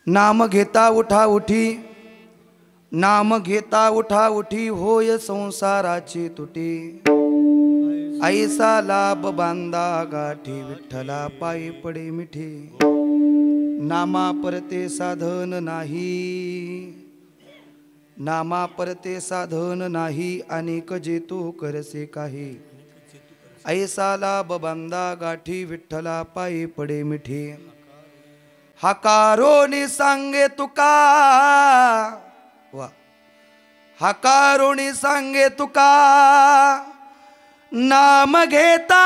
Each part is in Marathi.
नाम घेता उठा उठी, नाम घेता उठा उठी, होय संसाराची तुटी। ऐसा लाभ बांधा गाठी, विठ्ठला पायी पडे मिठी। नामा परते साधन नाही, नामा परते साधन नाही, अनेक जे तू करसे काही। ऐसा लाभ बांधा गाठी, विठ्ठला पायी पडे मिठी। हकारोनी सांगे तुका, वा हकारोनी सांगे तुका, नाम घेता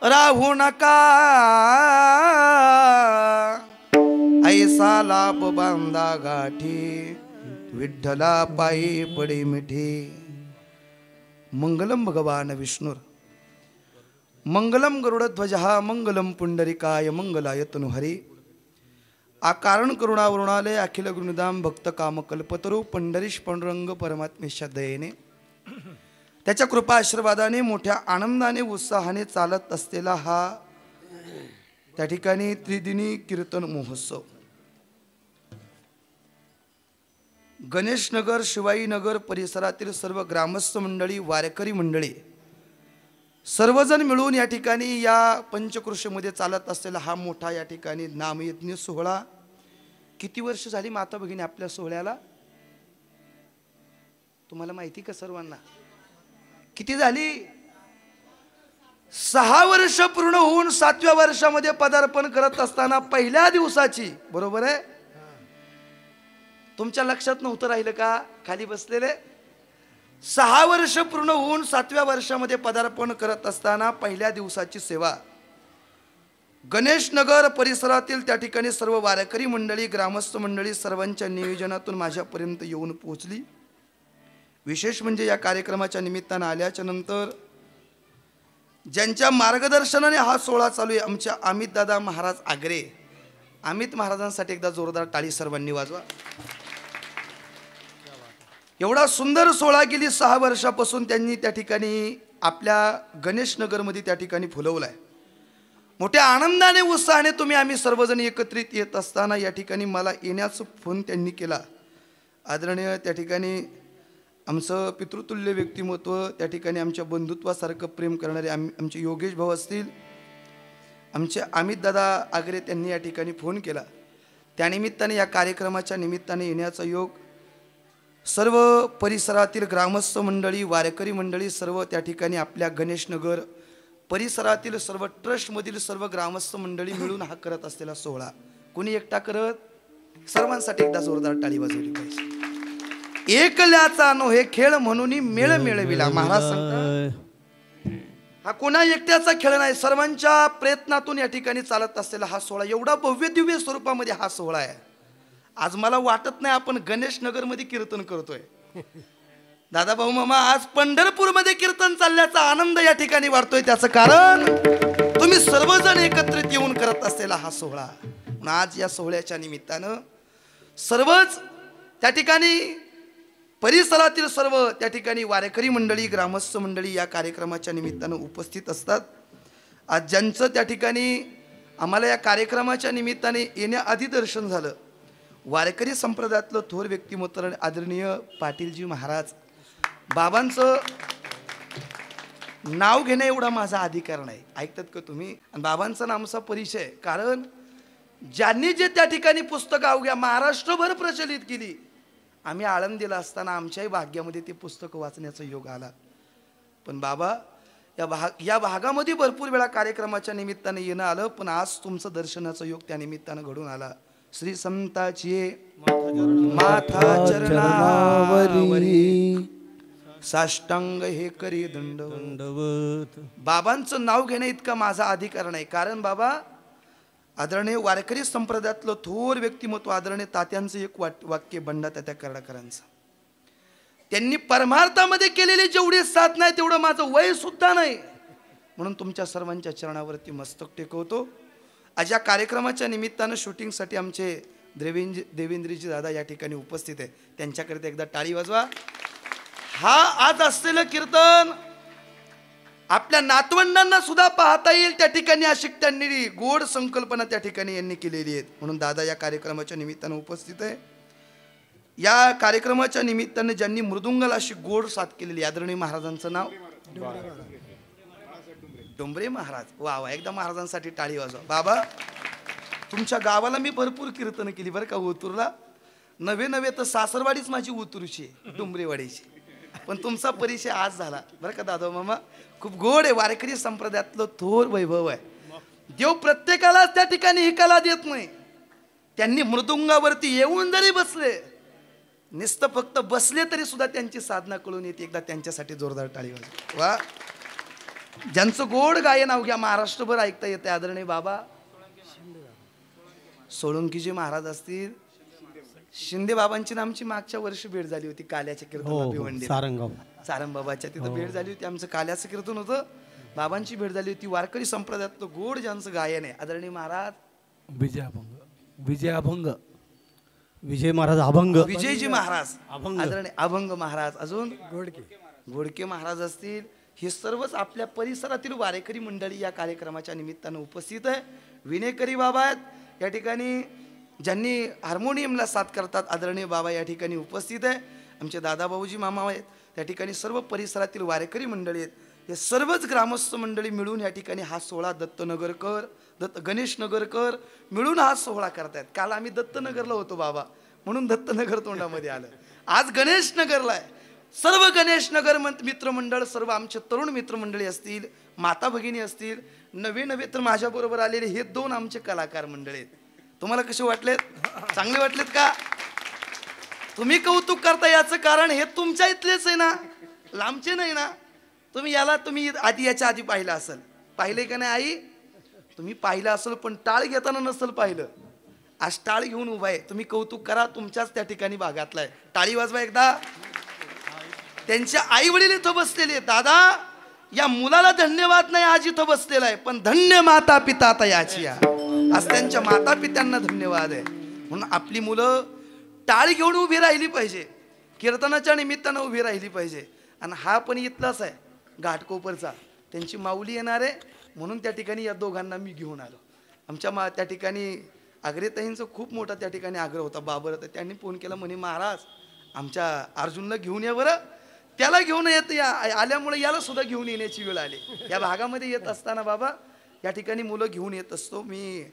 राहू नका। ऐसा लाभ बांधा गाठी, विठ्ठला पायी पडे मिठी। मंगलम भगवान विष्णुर, मंगलम गरुडध्वजः, मंगलम पुंडरीकाय, मंगलाय तनुहरी। आकारण करुणावरुणालय, अखिल गुणदाम भक्त काम कल्पतरू, पंढरीश पांडुरंग परमात्मेच्या दयेने, त्याच्या कृपा आशीर्वादाने, मोठ्या आनंदाने उत्साहाने चालत असलेला हा त्या ठिकाणी त्रिदिनी कीर्तन महोत्सव गणेशनगर, शिवाईनगर परिसरातील सर्व ग्रामस्थ मंडळी, वारकरी मंडळी सर्वजण मिळून या ठिकाणी या पंचक्रोशीमध्ये चालत असलेला हा मोठा या ठिकाणी नामयज्ञ सोहळा। किती वर्ष झाली माता भगिनी आपल्या सोहळ्याला? तुम्हाला माहिती का सर्वांना? किती झाली? 6 वर्ष पूर्ण होऊन 7व्या वर्षामध्ये पदार्पण करत असताना पहिल्या दिवसाची, बरोबर आहे? तुमच्या लक्षात नव्हतं राहिलं का खाली बसलेले? 6 वर्ष पूर्ण होऊन 7व्या वर्षामध्ये पदार्पण करत असताना पहिल्या दिवसाची सेवा गणेशनगर परिसरातील त्या ठिकाणी सर्व वारकरी मंडळी, ग्रामस्थ मंडळी सर्वांच्या नियोजनातून माझ्यापर्यंत येऊन पोहोचली। विशेष म्हणजे या कार्यक्रमाच्या निमित्तानं आल्याच्या नंतर ज्यांच्या मार्गदर्शनाने हा सोहळा चालू आहे, आमच्या अमित दादा महाराज आगरे, अमित महाराजांसाठी एकदा जोरदार टाळी सर्वांनी वाजवा। एवढा सुंदर सोहळा गेली 6 वर्षापासून त्यांनी त्या ठिकाणी आपल्या गणेशनगरमध्ये त्या ठिकाणी फुलवलाय। मोठ्या आनंदाने उत्साहाने तुम्ही आम्ही सर्वजण एकत्रित येत असताना या ठिकाणी मला येण्याचा फोन त्यांनी केला। आदरणीय त्या ठिकाणी आमचं पितृतुल्य व्यक्तिमत्व, त्या ठिकाणी आमच्या बंधुत्वासारखं प्रेम करणारे आमचे योगेश भाऊ असतील, आमचे अमित दादा आगरे, त्यांनी या ठिकाणी फोन केला। त्यानिमित्ताने या कार्यक्रमाच्या निमित्ताने येण्याचा योग सर्व परिसरातील ग्रामस्थ मंडळी, वारकरी मंडळी सर्व त्या ठिकाणी आपल्या गणेशनगर परिसरातील सर्व ट्रस्टमधील सर्व ग्रामस्थ मंडळी मिळून हा करत असलेला सोहळा कोणी एकटा करत, सर्वांसाठी एकदा जोरदार टाळी वाजवली पाहिजे। एकल्याचा नोहे खेळ म्हणून मेळ मेळविला। महाराज सांगतात हा कोणा एकट्याचा खेळ नाही, सर्वांच्या प्रयत्नातून या ठिकाणी चालत असलेला हा सोहळा एवढा भव्य दिव्य स्वरूपामध्ये हा सोहळा आहे। आज मला वाटत नाही आपण गणेशनगर मध्ये कीर्तन करतोय। दादा भाऊ मामा, आज पंढरपूरमध्ये कीर्तन चालल्याचा आनंद या ठिकाणी वाटतोय। त्याचं कारण तुम्ही सर्वजण एकत्रित येऊन करत असलेला हा सोहळा। आज या सोहळ्याच्या निमित्तानं सर्वच त्या ठिकाणी परिसरातील सर्व त्या ठिकाणी वारकरी मंडळी, ग्रामस्थ मंडळी या कार्यक्रमाच्या निमित्तानं उपस्थित असतात। आज ज्यांचं त्या ठिकाणी आम्हाला या कार्यक्रमाच्या निमित्ताने येण्याआधी दर्शन झालं, वारकरी संप्रदायातलं थोर व्यक्तिमत्व आदरणीय पाटीलजी महाराज, बाबांचं नाव घेणं एवढा माझा अधिकार नाही, ऐकतात का तुम्ही? आणि बाबांचा नामचा परिचय, कारण ज्यांनी जे त्या ठिकाणी पुस्तकं अवघ्या महाराष्ट्रभर प्रचलित केली, आम्ही आळंदीला असताना आमच्याही भाग्यामध्ये ते पुस्तक वाचण्याचा योग आला। पण बाबा या भागामध्ये भरपूर वेळा कार्यक्रमाच्या निमित्ताने येणं आलं, पण आज तुमचं दर्शनाचा योग त्या निमित्तानं घडून आला। श्री संताची माथा चरणावरी, साष्टांग हे करी दंडवत। बाबांचं नाव घेणे इतका माझा अधिकार नाही, कारण बाबा आदरणीय वारकरी संप्रदायातलं थोर व्यक्तिमत्व आदरणीय तात्यांचं एक वाक्य, बंडा तात्या कर्डाकरांचं, त्यांनी परमार्थामध्ये केलेली जेवढी साधना आहे तेवढं माझं वय सुद्धा नाही, म्हणून तुमच्या सर्वांच्या चरणावरती मस्तक टेकवतो। आज या कार्यक्रमाच्या निमित्तानं शूटिंगसाठी आमचे देवेंद्रजी दादा या ठिकाणी उपस्थित आहे, त्यांच्याकरिता एकदा टाळी वाजवा। हा आज असलेलं कीर्तन आपल्या नातवंडांना सुद्धा पाहता येईल त्या ठिकाणी अशी त्यांनी गोड संकल्पना त्या ठिकाणी यांनी केलेली आहेत. म्हणून दादा या कार्यक्रमाच्या निमित्तानं उपस्थित आहे. या कार्यक्रमाच्या निमित्ताने ज्यांनी मृदुंगाला अशी गोड साथ केलेली आदरणीय महाराजांचं नाव डोंबरे महाराज. वा वा, एकदा महाराजांसाठी टाळी वाजवा. बाबा, तुमच्या गावाला मी भरपूर कीर्तन केली बरं का. ओतूरला नवे तर सासरवाडीच माझी ओतूरची डोंबरेवाडीची, पण तुमचा परिचय आज झाला बरं का दादा मामा. खूप गोड आहे. वारकरी संप्रदायातलं थोर वैभव आहे. देव प्रत्येकाला त्या ठिकाणी ही कला देत नाही. त्यांनी मृदुंगावरती येऊन जरी बसले, नुसतं फक्त बसले तरी सुद्धा त्यांची साधना कळून येते. एकदा त्यांच्यासाठी जोरदार टाळी वाजवा. वा, ज्यांचं गोड गायन अवघ्या महाराष्ट्रभर ऐकता येते आदरणीय बाबा सोळंकीजी महाराज असतील. शिंदे बाबांची आमची मागच्या वर्षी भेट झाली होती काल्याच्या कीर्तन सारंगबाबाच्या तिथं भेट झाली होती. आमचं काल्याचं कीर्तन होतं. बाबांची भेट झाली होती. वारकरी संप्रदायातलं गोड ज्यांचं गायन आहे आदरणीय महाराज विजय महाराज अभंग, विजयजी महाराज आदरणीय अभंग महाराज, अजून गोडके महाराज असतील. हे सर्वच आपल्या परिसरातील वारेकरी मंडळी या कार्यक्रमाच्या निमित्तानं उपस्थित आहे. विनेकरी बाबा आहेत या ठिकाणी, ज्यांनी हार्मोनियमला साथ करतात आदरणीय बाबा या ठिकाणी उपस्थित आहे. आमचे दादाभाऊजी मामा आहेत त्या ठिकाणी. सर्व परिसरातील वारेकरी मंडळी आहेत. हे सर्वच ग्रामस्थ मंडळी मिळून या ठिकाणी हा सोहळा गणेश नगरकर मिळून हा सोहळा करतायत. काल आम्ही दत्तनगरला होतो बाबा, म्हणून दत्तनगर तोंडामध्ये आलं. आज गणेश नगरला आहे. सर्व गणेश नगर मित्रमंडळ, सर्व आमचे तरुण मित्रमंडळी असतील, माता भगिनी असतील, नवे तर माझ्याबरोबर आलेले हे 2 आमचे कलाकार मंडळी आहेत. तुम्हाला कसे वाटलेत? चांगले वाटलेत का? तुम्ही कौतुक करता याचं कारण हे तुमच्या इथलेच आहे ना, लांबचे नाही ना. तुम्ही याच्या आधी पाहिलं असेल. पाहिले का नाही आई? तुम्ही पाहिलं असेल पण टाळ घेताना नसेल पाहिलं. आज टाळ घेऊन उभा आहे. तुम्ही कौतुक करा, तुमच्याच त्या ठिकाणी भागातला आहे. टाळी वाजवा एकदा. त्यांच्या आई वडील इथं बसलेले आहेत. दादा, या मुलाला धन्यवाद नाही आज इथं बसलेला आहे, पण धन्य माता पिता तयाची. आज त्यांच्या माता पित्यांना धन्यवाद आहे. म्हणून आपली मुलं टाळी घेऊन उभी राहिली पाहिजे, कीर्तनाच्या निमित्तानं उभी राहिली पाहिजे. आणि हा पण इथलाच आहे घाटकोपरचा. त्यांची माऊली येणार आहे म्हणून त्या ठिकाणी या दोघांना मी घेऊन आलो. आमच्या त्या ठिकाणी आग्रेताईंचा खूप मोठा त्या ठिकाणी आग्रह होता. बाबर तर त्यांनी फोन केला, म्हणे महाराज आमच्या अर्जुनला घेऊन या बरं. त्याला घेऊन आल्यामुळे याला सुद्धा घेऊन येण्याची वेळ आली. या भागामध्ये येत असताना बाबा या ठिकाणी मुलं घेऊन येत असतो. मी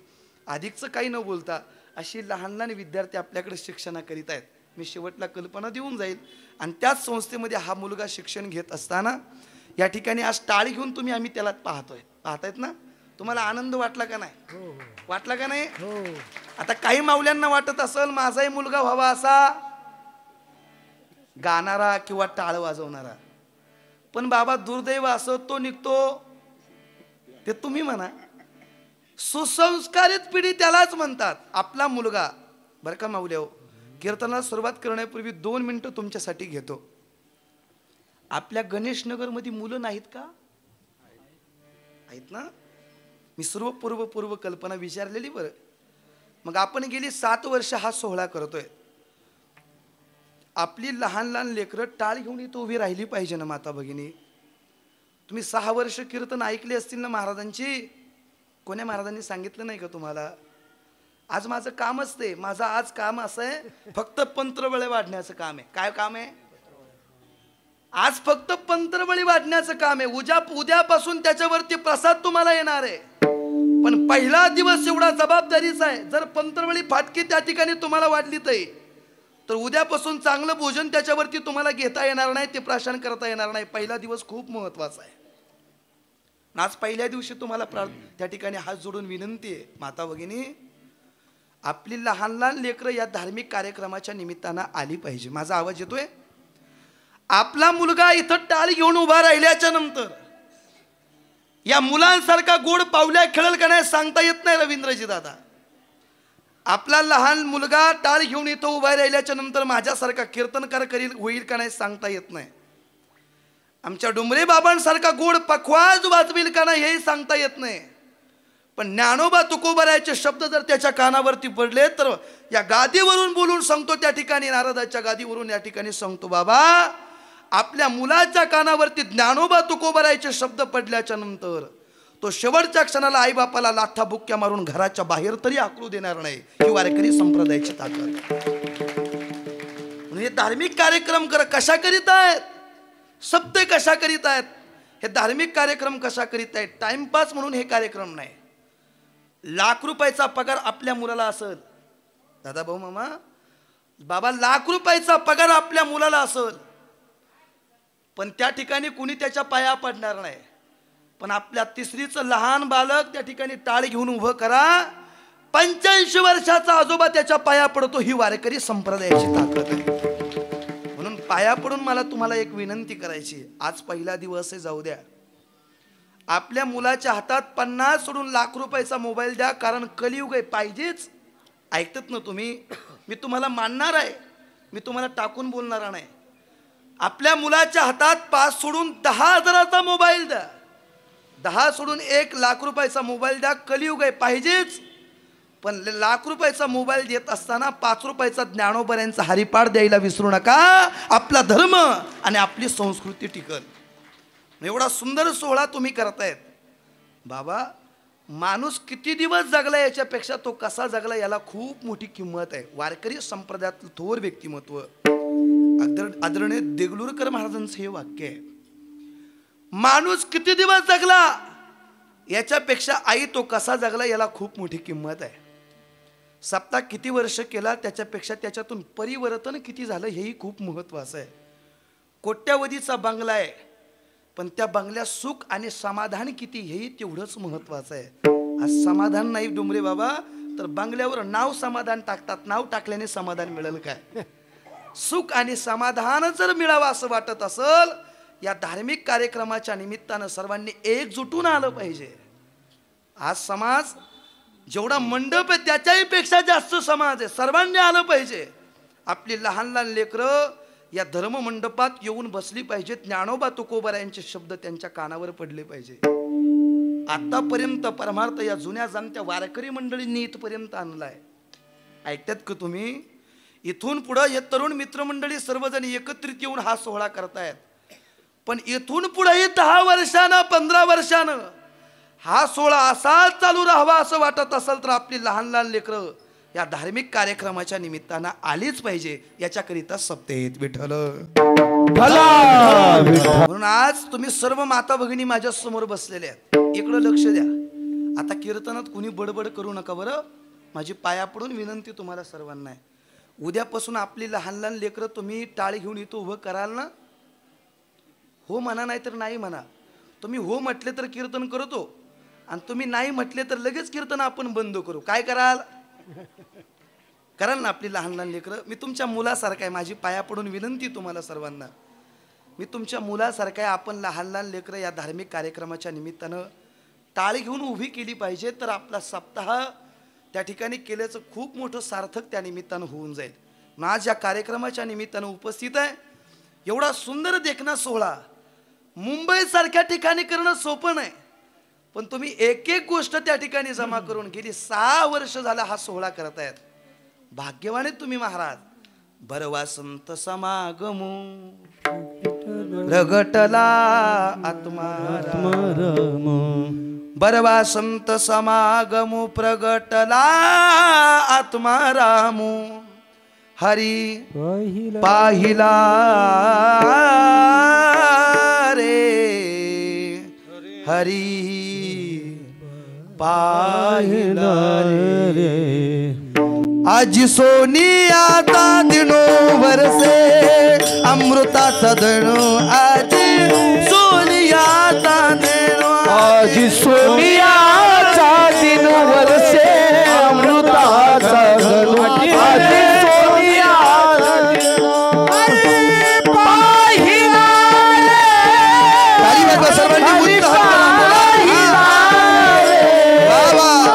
अधिकचं काही न बोलता अशी लहान लहान विद्यार्थी आपल्याकडे शिक्षणाकरीत आहेत. मी शेवटला कल्पना देऊन जाईल. आणि त्याच संस्थेमध्ये हा मुलगा शिक्षण घेत असताना या ठिकाणी आज टाळी घेऊन आम्ही त्याला पाहतायत ना. तुम्हाला आनंद वाटला का नाही? वाटला का नाही? आता काही माऊल्यांना वाटत असेल माझाही मुलगा व्हावा असा गाणारा किंवा टाळ वाजवणारा, पण बाबा दुर्दैव असं तो निघतो ते तुम्ही म्हणा. सुसंस्कारित पिढी त्यालाच म्हणतात. आपला मुलगा बरं का माऊल्या हो, कीर्तनाला सुरुवात करण्यापूर्वी 2 मिनिटं तुमच्यासाठी घेतो. आपल्या गणेश नगरमध्ये मुलं नाहीत का? आहेत ना. मी पूर्व कल्पना विचारलेली बरं. मग आपण गेली 7 वर्ष हा सोहळा करतोय. आपली लहान लहान लेकरं टाळ घेऊन इथं उभी राहिली पाहिजे ना माता भगिनी. तुम्ही 6 वर्ष कीर्तन ऐकले असतील ना महाराजांची. कोण्या महाराजांनी सांगितलं नाही का तुम्हाला? आज माझं कामच ते. माझं आज काम असं आहे, फक्त पंत्रबळे वाढण्याचं काम आहे. काय काम आहे? आज फक्त पंत्रबळी वाढण्याचं काम आहे. उद्यापासून त्याच्यावरती प्रसाद तुम्हाला येणार आहे. पण पहिला दिवस एवढा जबाबदारीचा आहे. जर पंत्रबळी फाटकी त्या ठिकाणी तुम्हाला वाढली तर उद्यापासून चांगलं भोजन त्याच्यावरती तुम्हाला घेता येणार नाही, ते प्राशन करता येणार नाही. पहिला दिवस खूप महत्वाचा आहे. आज पहिल्या दिवशी तुम्हाला त्या ठिकाणी हात जोडून विनंती आहे माता भगिनी, आपली लहान लहान लेकरं या धार्मिक कार्यक्रमाच्या निमित्तानं आली पाहिजे. माझा आवाज येतोय? आपला मुलगा इथं टाळ घेऊन उभा राहिल्याच्या नंतर या मुलांसारखा गोड पावल्या खेळेल का नाही सांगता येत नाही रवींद्रजी दादा. आपला लहान मुलगा टाळ घेऊन इथं उभा राहिल्याच्या नंतर माझ्यासारखा कीर्तनकार होईल का नाही सांगता येत नाही. आमच्या डोंबरे बाबांसारखा गोड पखवाज वाजवेल का नाही हेही सांगता येत नाही. पण ज्ञानोबा तुकोबारायचे शब्द जर त्याच्या कानावरती पडले तर या गादीवरून बोलून सांगतो, त्या ठिकाणी नारदाच्या गादीवरून या ठिकाणी सांगतो, बाबा आपल्या मुलाच्या कानावरती ज्ञानोबा तुकोबरायचे शब्द पडल्याच्या नंतर तो शेवटच्या क्षणाला आईबापाला लाथा बुक्क्या मारून घराच्या बाहेर तरी आकलू देणार नाही, ही वारकरी संप्रदायाची ताकद. हे धार्मिक कार्यक्रम कशा करीत आहेत, शब्द कशा करीत आहेत, हे धार्मिक कार्यक्रम कशा करीत आहेत. टाइमपास म्हणून हे कार्यक्रम नाही. लाख रुपयाचा पगार आपल्या मुलाला असेल, दादा भाऊ मामा बाबा, लाख रुपयाचा पगार आपल्या मुलाला असेल, पण त्या ठिकाणी कुणी त्याच्या पाया पडणार नाही. पण आपल्या तिसरीचं लहान बालक त्या ठिकाणी टाळ घेऊन उभं करा, 85 वर्षाचा आजोबा त्याच्या पाया पडतो, ही वारकरी संप्रदायाची ताकद आहे. म्हणून पाया पडून मला तुम्हाला एक विनंती करायची, आज पहिला दिवस आहे, जाऊ द्या. आपल्या मुलाच्या हातात 50 सोडून लाख रुपयाचा मोबाईल द्या, कारण कलियुग आहे, पाहिजेच. ऐकतात ना तुम्ही, मी तुम्हाला मानणार आहे, मी तुम्हाला टाकून बोलणार नाही. आपल्या मुलाच्या हातात 5 सोडून 10,000चा मोबाईल द्या, 10 सोडून 1 लाख रुपयाचा मोबाईल द्या, कलियुग आहे, पाहिजेच. पण लाख रुपयाचा मोबाईल देत असताना 5 रुपयाचा ज्ञानोबऱ्यांचा हरिपाठ द्यायला विसरू नका. आपला धर्म आणि आपली संस्कृती टिकल. एवढा सुंदर सोहळा तुम्ही करतायत. बाबा, माणूस किती दिवस जगला याच्यापेक्षा तो कसा जगला याला खूप मोठी किंमत आहे. वारकरी संप्रदायातलं थोर व्यक्तिमत्व आदरणीय देगलूरकर महाराजांचं हे वाक्य आहे. माणूस किती दिवस जगला याच्यापेक्षा आई तो कसा जगला याला खूप मोठी किंमत आहे. सप्ताह किती वर्ष केला त्याच्यापेक्षा त्याच्यातून परिवर्तन किती झालं हेही खूप महत्त्वाचं आहे. कोट्यावधीचा बंगला आहे, पण त्या बंगल्यात सुख आणि समाधान किती हेही तेवढंच महत्त्वाचं आहे. आज समाधान नाही डुमरे बाबा, तर बंगल्यावर नाव समाधान टाकतात. नाव टाकल्याने समाधान मिळेल काय? सुख आणि समाधान जर मिळावं असं वाटत असेल, या धार्मिक कार्यक्रमाच्या निमित्तानं सर्वांनी एकजुटून आलं पाहिजे. आज समाज जेवढा मंडप आहे त्याच्याही पेक्षा जास्त समाज आहे, सर्वांनी आलं पाहिजे. आपली लहान लहान लेकरं या धर्म मंडपात येऊन बसली पाहिजेत. ज्ञानोबा तुकोबरायांचे शब्द त्यांच्या कानावर पडले पाहिजे. आतापर्यंत परमार्थ या जुन्या जाणत्या वारकरी मंडळींनी इथपर्यंत आणलाय. ऐकतात का तुम्ही? इथून पुढे हे तरुण मित्रमंडळी सर्वजण एकत्रित येऊन हा सोहळा करतायत. पण इथून पुढे 10 वर्षानं 15 वर्षानं हा सोहळा असाच चालू राहावा असं वाटत असेल तर आपली लहान लहान लेकरं या धार्मिक कार्यक्रमाच्या निमित्तानं आलीच पाहिजे. याच्याकरिता सप्तेत विठ्ठल. म्हणून आज तुम्ही सर्व माता भगिनी माझ्या समोर बसलेले आहेत. इकडं लक्ष द्या. आता कीर्तनात कुणी बडबड करू नका बरं. माझी पाया पडून विनंती तुम्हाला सर्वांना आहे. उद्यापासून आपली लहान लहान लेकरं तुम्ही टाळी घेऊन इथं उभं कराल ना, हो म्हणा नाही तर नाही म्हणा. तुम्ही हो म्हटले तर कीर्तन करतो, आणि तुम्ही नाही म्हटले तर लगेच कीर्तन आपण बंद करू. काय कराल? कराल ना आपली लहान लहान लेकरं. मी तुमच्या मुलासारखा आहे. माझी पाया पडून विनंती तुम्हाला सर्वांना, मी तुमच्या मुलासारखा आहे. आपण लहान लहान लेकरं या धार्मिक कार्यक्रमाच्या निमित्तानं टाळी घेऊन उभी केली पाहिजे, तर आपला सप्ताह त्या ठिकाणी केल्याचं खूप मोठं सार्थक त्या निमित्तानं होऊन जाईल. आज या कार्यक्रमाच्या निमित्तानं उपस्थित आहे. एवढा सुंदर देखणा सोहळा मुंबईसारख्या ठिकाणी करणं सोपं नाही, पण तुम्ही एक एक गोष्ट त्या ठिकाणी जमा करून गेली 6 वर्ष झाला हा सोहळा करतायत. भाग्यवान आहेत तुम्ही महाराज. बर वासंत समागमो प्रगटला आत्माराम, बर वासंत समागमो प्रगटला आत्माराम, हरी पाहिला रे, हरी पाहिला रे. आज सोनियाचा दिनो वरसे अमृताचा दणो, आज सोनियाचा दिनो, आज सोनियाचा दिनो वरसे अमृताचा दणो, आज सोनियाचा दिनो पाहिला रे, सर्वांनी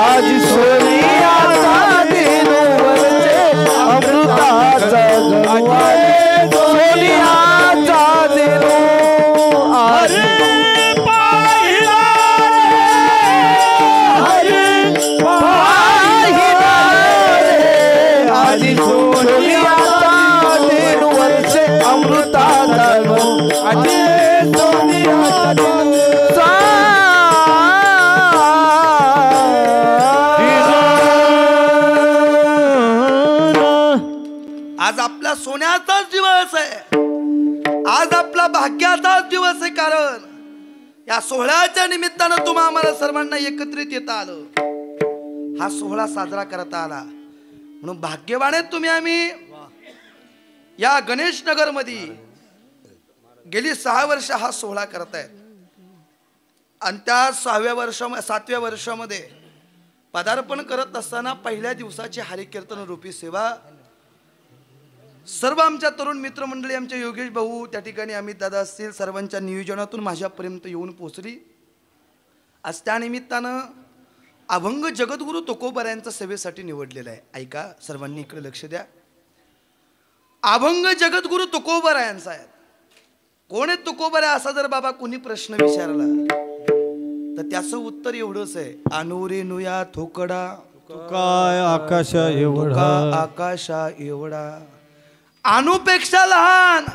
आज सोनियाचा दिनो वरसे अमृताचा दणो, आज सोनियाचा दिनो, आज पाहिला रे, आज सोनियाचा दिनो वरसे अमृताचा दणो, आजी सोनिया दिनू आज आपला सोन्याचाच दिवस आहे, आज आपला भाग्याचाच दिवस आहे. कारण या सोहळ्याच्या निमित्तानं तुम्हा आम्हाला सर्वांना एकत्रित येता आलं, हा सोहळा साजरा करता आला म्हणून भाग्यवान आहेत तुम्ही. आम्ही या गणेश नगर मध्ये गेली 6 वर्ष हा सोहळा करतायत आणि त्या 7व्या वर्षामध्ये पदार्पण करत असताना पहिल्या दिवसाची हरिकीर्तन रूपी सेवा सर्व आमच्या तरुण मित्रमंडळी, आमचे योगेश भाऊ, त्या ठिकाणी अमित दादा असतील, सर्वांच्या नियोजनातून माझ्यापर्यंत येऊन पोहोचली. आज त्या निमित्तानं अभंग जगद्गुरु तुकोबा यांच्या सेवेसाठी निवडलेलं आहे. ऐका सर्वांनी इकडे लक्ष द्या. अभंग जगद्गुरु तुकोबा यांचा आहे. कोण आहे तुकोबा असा जर बाबा कोणी प्रश्न विचारला तर त्याचं उत्तर एवढंच आहे, अनुरे नुया थोकडा काय आकाशा एवढा, आकाशा एवढा. अनुपेक्षा लहान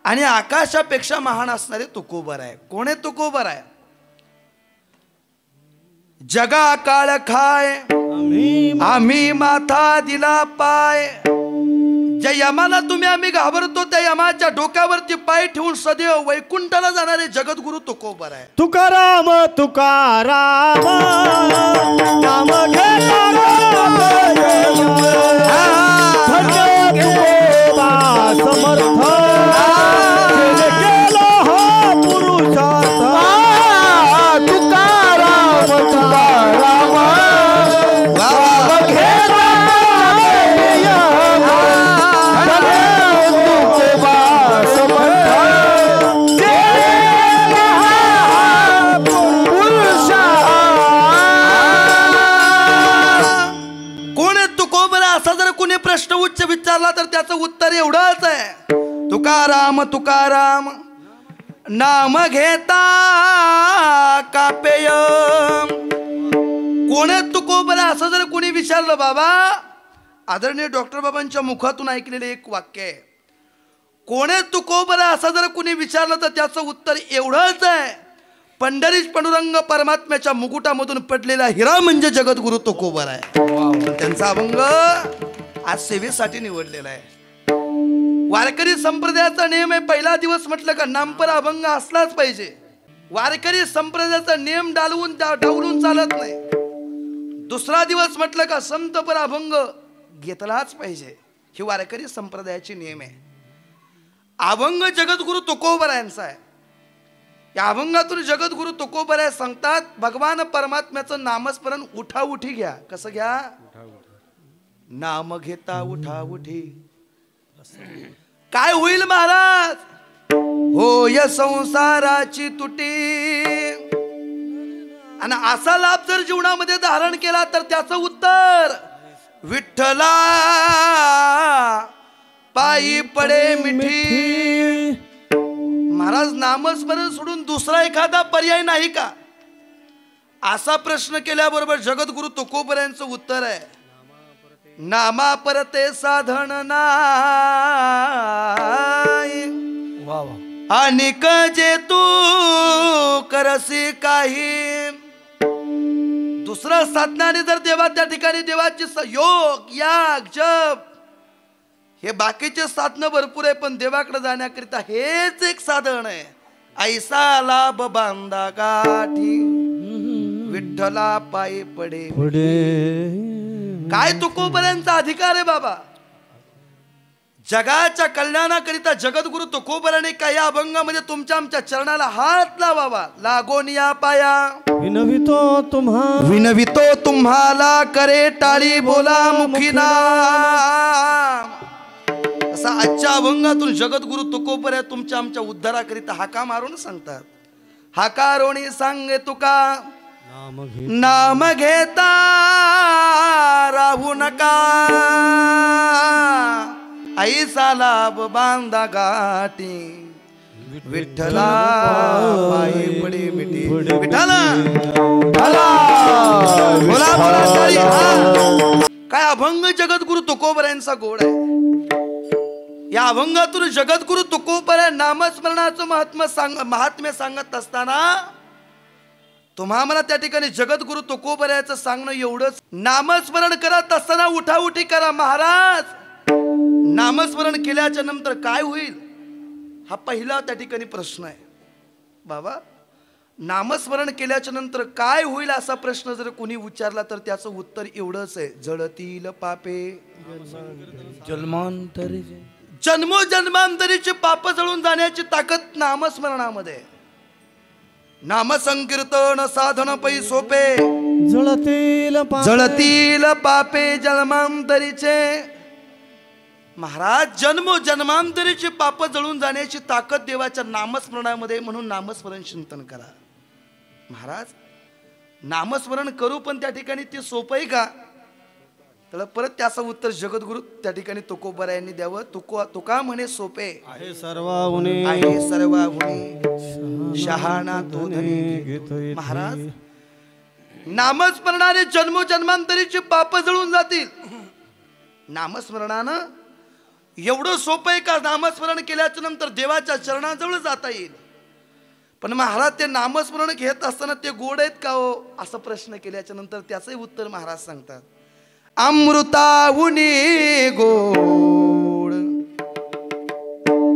आणि आकाशापेक्षा महान असणारे तुकोबा आहे. कोण आहे तुकोबा आहे? जगा काळ खाय आम्ही माथा दिला पाय. ज्या यमाला तुम्ही आम्ही घाबरतो त्या यमाच्या डोक्यावरती पाय ठेवून सदैव वैकुंठाला जाणारे जगद्गुरु तुकोबा आहे. तुकाराम तुकाराम नाम घेता समर्थ गेलो हा पुरुषार्थ. तुकाराम तुकाराम प्रश्न उच्च विचारला तर त्याचं उत्तर एवढंच आहे, तुकाराम तुकाराम नाम घेता कापेय. कोण तुकोबा असं जर कोणी विचारलं बाबा, आदरणीय डॉक्टर बाबांच्या मुखातून ऐकलेले एक वाक्य आहे, कोण तुकोबा असं जर कोणी विचारलं तर त्याचं उत्तर एवढंच आहे, पंढरीश पांडुरंग परमात्म्याच्या मुकुटामधून पडलेला हिरा म्हणजे जगद्गुरु तुकोबा आहे. त्यांचा अभंग आज सेवेसाठी निवडलेला आहे. वारकरी संप्रदायाचा नियम आहे, पहिला दिवस म्हटलं का नामपर अभंग असलाच पाहिजे. वारकरी संप्रदायाचा नियम डावलून चालत नाही. दुसरा दिवस म्हटलं का संतपर अभंग घेतलाच पाहिजे, ही वारकरी संप्रदायाची नियम आहे. अभंग जगद्गुरु तुकोबा यांचा आहे. या अभंगातून जगद्गुरु तुकोबा सांगतात, भगवान परमात्म्याचं नामस्मरण उठा उठी घ्या. कसं घ्या? नाम घेता उठा उठी. काय होईल महाराज? होय संसाराची तुटी. आणि असा लाभ जर जीवनामध्ये धारण केला तर त्याचं उत्तर विठ्ठला पायी पडे मिठी. महाराज नामस्मरण सोडून दुसरा एखादा पर्याय नाही का, असा प्रश्न केल्याबरोबर जगद्गुरु तुकोबा यांचं उत्तर आहे, नामा परते साधन नाही. अनिक जे तू करसी काही. दुसरं साधनाने जर देवा त्या ठिकाणी देवाची योग याग जप हे बाकीचे साधन भरपूर आहे, पण देवाकडे जाण्याकरिता हेच एक साधन आहे. ऐसा लाभ बांधा गाठी विठ्ठला पायी पडे. काय तुकोबऱ्यांचा अधिकार आहे बाबा? जगाच्या कल्याणाकरिता जगद्गुरु तुकोबराने काही अभंगामध्ये तुमच्या आमच्या चरणाला हात लावावा. लागोन या पाया विनवितो तुम्हाला करे टाळी बोला मुखीना. असा आजच्या अभंगातून जगद्गुरु तुकोबरा तुमच्या आमच्या उद्धाराकरिता हाका मारून सांगतात. हाकारोणी सांगे तुका नाम घेता राहू नका. ऐसा लाभ बांधा गाठी विठ्ठला पायी पडे मिठी. विठ्ठला बोला बोला टाळी. काय अभंग जगद्गुरु तुकोबरा यांचा गोड आहे. या अभंगातून जगद्गुरु तुकोबराय नामस्मरणाचं महात्म्य सांगत असताना तुम्हा मला त्या ठिकाणी जगद्गुरु तुकोबरायचं सांगणं एवढंच, नामस्मरण करत असताना उठाउठी करा महाराज. नामस्मरण केल्याच्या नंतर काय होईल हा पहिला त्या ठिकाणी प्रश्न आहे. बाबा नामस्मरण केल्याच्या नंतर काय होईल असा प्रश्न जर कोणी विचारला तर त्याचं उत्तर एवढंच आहे, जळतील पापे जन्मांतरी. जन्मोजन्मांतरीची पाप जळून जाण्याची ताकद नामस्मरणामध्ये. नामसंकीर्तन साधन पै सोपे, जळतील पापे जन्मांतरीचे. महाराज जन्मोजन्मांतरीची पाप जळून जाण्याची ताकद देवाच्या नामस्मरणामध्ये, म्हणून नामस्मरण चिंतन करा. महाराज नामस्मरण करू पण त्या ठिकाणी ते सोपं आहे का, तर परत त्याचं उत्तर जगद्गुरु त्या ठिकाणी तुकोबरायांनी द्यावं. तुका म्हणे सोपे आहे सर्वाहुनी, आहे सर्वाहुनी शहाणा तो धनी. महाराज नामस्मरणाने जन्मोजन्मांतरीची पाप जळून जातील. नामस्मरणानं एवढं सोपं आहे का, नामस्मरण केल्याच्या नंतर देवाच्या चरणाजवळ जाता येईल. पण महाराज ते नामस्मरण घेत असताना ते गोड आहेत का हो असा प्रश्न केल्याच्या नंतर त्याचंही उत्तर महाराज सांगतात, अमृताहुनी गोड,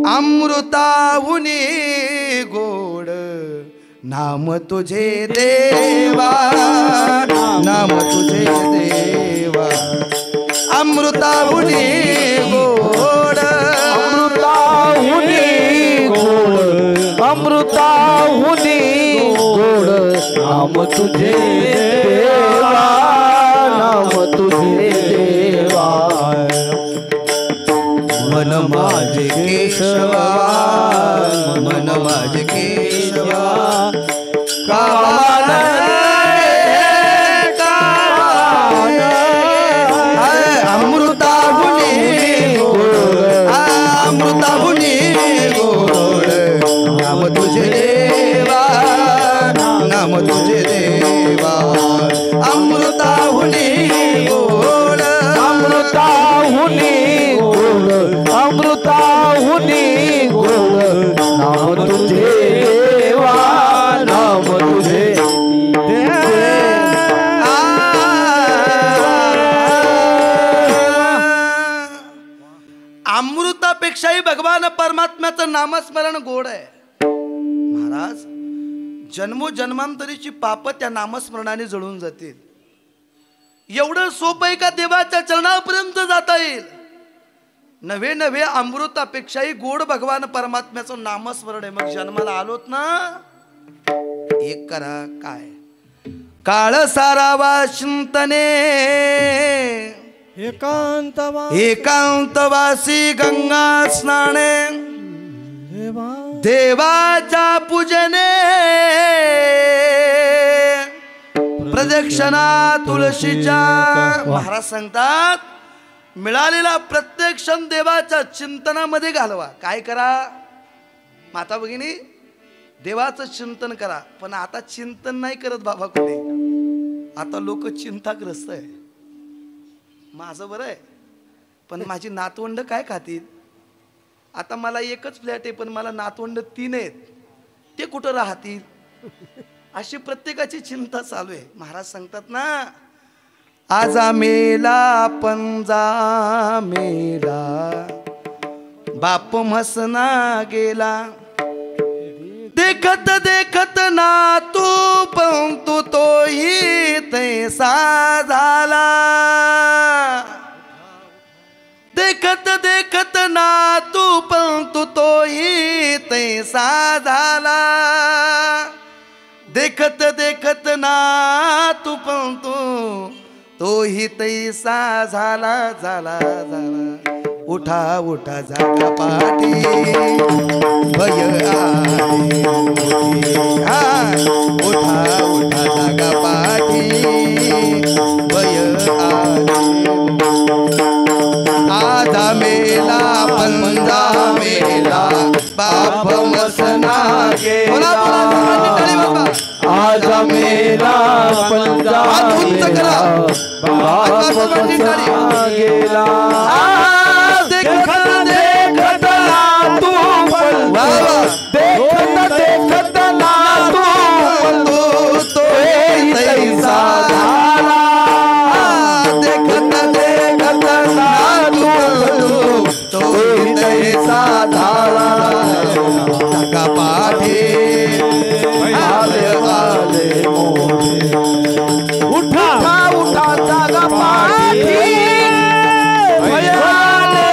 अमृताहुनी गोड नाम तुझे देवा, नाम तुझे देवा. अमृताहुनी गोड, अमृताहुनी गोड, अमृताहुनी गोड नाम तुझे देवा, नाम तुझे देवा. मन माझे केशवा, मन माझे केशवा, कावान अमृताहुनी गोड, अमृताहुनी गोड नाम तुझे देवा, नाम तुझे देवा. अमृताहुनी गोड, अमृताहुनी गोड, अमृताहुनी गोड नाम तुझे देवा, नाम तुझे अमृतापेक्षाही भगवान परमात्म्याचं नामस्मरण गोड आहे. महाराज जन्मोजन्मांतरीची पाप त्या नामस्मरणाने जळून जातील. एवढं सोपं आहे का देवाच्या चरणापर्यंत जाता येईल. नवे नवे अमृतापेक्षाही गोड भगवान परमात्म्याचं नामस्मरण आहे. मग जन्माला आलोत ना, एक करा काय, काळ सारावा चिंतने एकांतवासी गंगा स्नाने, देवाच्या पूजने प्रदक्षिणा तुळशीच्या. महाराज सांगतात मिळालेला प्रत्येक क्षण देवाच्या चिंतनामध्ये घालवा. काय करा माता भगिनी, देवाचं चिंतन करा. पण आता चिंतन नाही करत बाबा कुठे, आता लोक चिंताग्रस्त आहे. माझं बरं आहे पण माझी नातवंड काय खातील. आता मला एकच फ्लॅट आहे पण मला नातवंड 3 आहेत, ते कुठं राहतील, अशी प्रत्येकाची चिंता चालू आहे. महाराज सांगतात ना, आजा मेला पंजा मेला, बाप म्हसना गेला, देखत देखत ना तू पंतु तोही तैसा झाला, देखत देखत ना तू पंतु तोही तैसा झाला, देखत देखत ना तू पंतु तोही तैसा झाला झाला झाला. उठा उठा जागा पाठी भय आले, उठा उठा जागा पाठी भय आले. आधा मेला पंजा मेला, बाप मसना गेला, आज मेला पंजा मेला, बाप मसना गेला. देखत देखत झाला जगा पाठे आले आले मोठे उठा उठा उठा जागा पाठी भयाले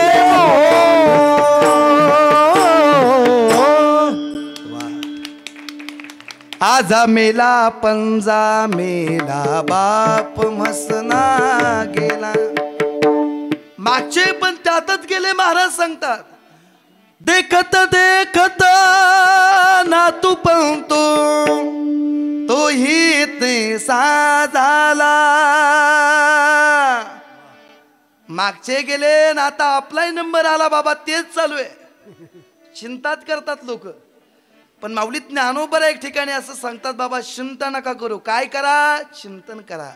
आजा मेला पंजा मेला बाप म्हसना गेला. मागचे पण त्यातच गेले. महाराज सांगतात देखत देखत ना तू पण तोही ते साजाला. मागचे गेले ना आता आपलाही नंबर आला बाबा. तेच चालू आहे. चिंताच करतात लोक. पण माऊलीत ज्ञानोबा एक ठिकाणी असं सांगतात बाबा चिंता नका करू. काय करा? चिंतन करा.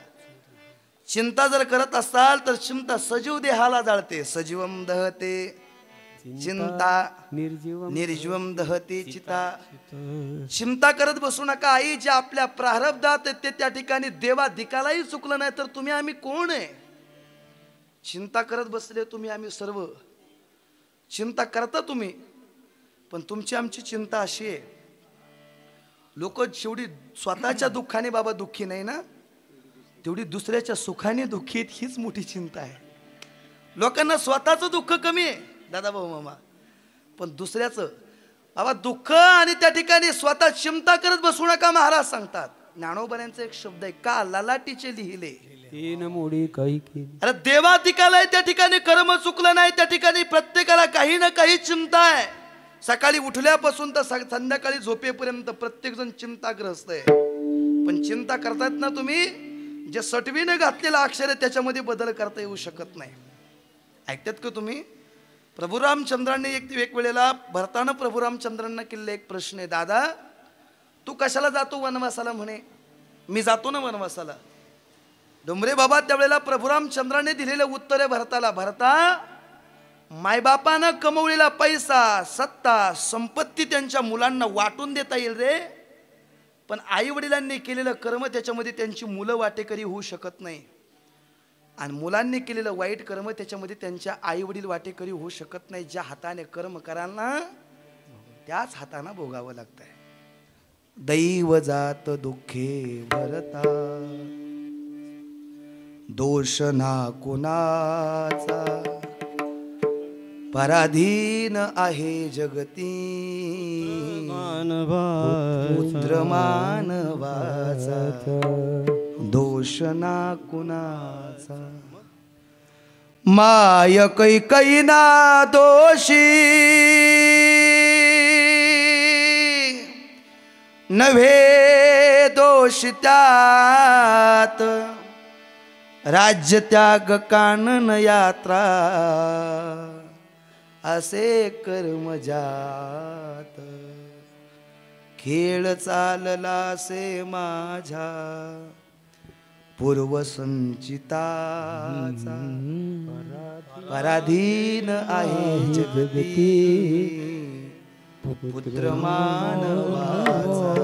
चिंता जर करत असाल तर चिंता सजीव देहाला जाळते. सजीवम दहते चिंता निर्जीवम दहते चिता. चिंता करत बसू नका. आई जे आपल्या प्रारब्धात ते त्या ठिकाणी देवाधिकालाही चुकलं नाही तर तुम्ही आम्ही कोण आहे? चिंता करत बसले तुम्ही आम्ही सर्व. चिंता करता तुम्ही पण तुमची आमची चिंता अशी आहे. लोक शेवटी स्वतःच्या दुःखाने बाबा दुःखी नाही ना, तेवढी दुसऱ्याच्या सुखाने दुःखी आहेत हीच मोठी चिंता आहे. लोकांना स्वतःचं दुःख कमी आहे दादा भाऊ मामा, पण दुसऱ्याचं बाबा दुःख आणि त्या ठिकाणी स्वतः चिंता करत बसू नका. महाराज सांगतात ज्ञानोबांचा एक शब्द आहे का लालाटीचे लिहिले तीन मोडी काही केली. अरे देवाधिकाला त्या ठिकाणी कर्म चुकलं नाही. त्या ठिकाणी प्रत्येकाला काही ना काही चिंता आहे. सकाळी उठल्यापासून तर संध्याकाळी झोपेपर्यंत प्रत्येक जण चिंताग्रस्त आहे. पण चिंता करतायत ना तुम्ही, जे सटवीने घातलेलं अक्षर आहे त्याच्यामध्ये बदल करता येऊ शकत नाही. ऐकतात का तुम्ही? प्रभू रामचंद्रांनी एक वेळेला भरताना प्रभू रामचंद्रांना केलेला एक प्रश्न आहे, दादा तू कशाला जातो वनवासाला? म्हणे मी जातो ना वनवासाला. डोंबरे बाबा त्यावेळेला प्रभू रामचंद्राने दिलेलं उत्तर आहे भरताला, भरता मायबापानं कमवलेला पैसा सत्ता संपत्ती त्यांच्या मुलांना वाटून देता येईल रे, पण आई वडिलांनी केलेलं कर्म त्याच्यामध्ये त्यांची मुलं वाटेकरी होऊ शकत नाही. आणि मुलांनी केलेलं वाईट कर्म त्याच्यामध्ये त्यांच्या आई वडील वाटेकरी होऊ शकत नाही. ज्या हाताने कर्म कराल ना त्याच हाताने भोगावं लागतंय. दैव जात दुःखे भरता दोष ना कुणाचा पराधीन आहे जगती पुत्र मानवाचा दोष ना कुणाचा. माय कैकईना दोषी नव्हे दोष त्यात राज्य त्याग कानन यात्रा असे कर्म जात. खेळ चालला से माझ्या पूर्वसंचिताचा पराधीन आहे जगती पुत्र मानवाचा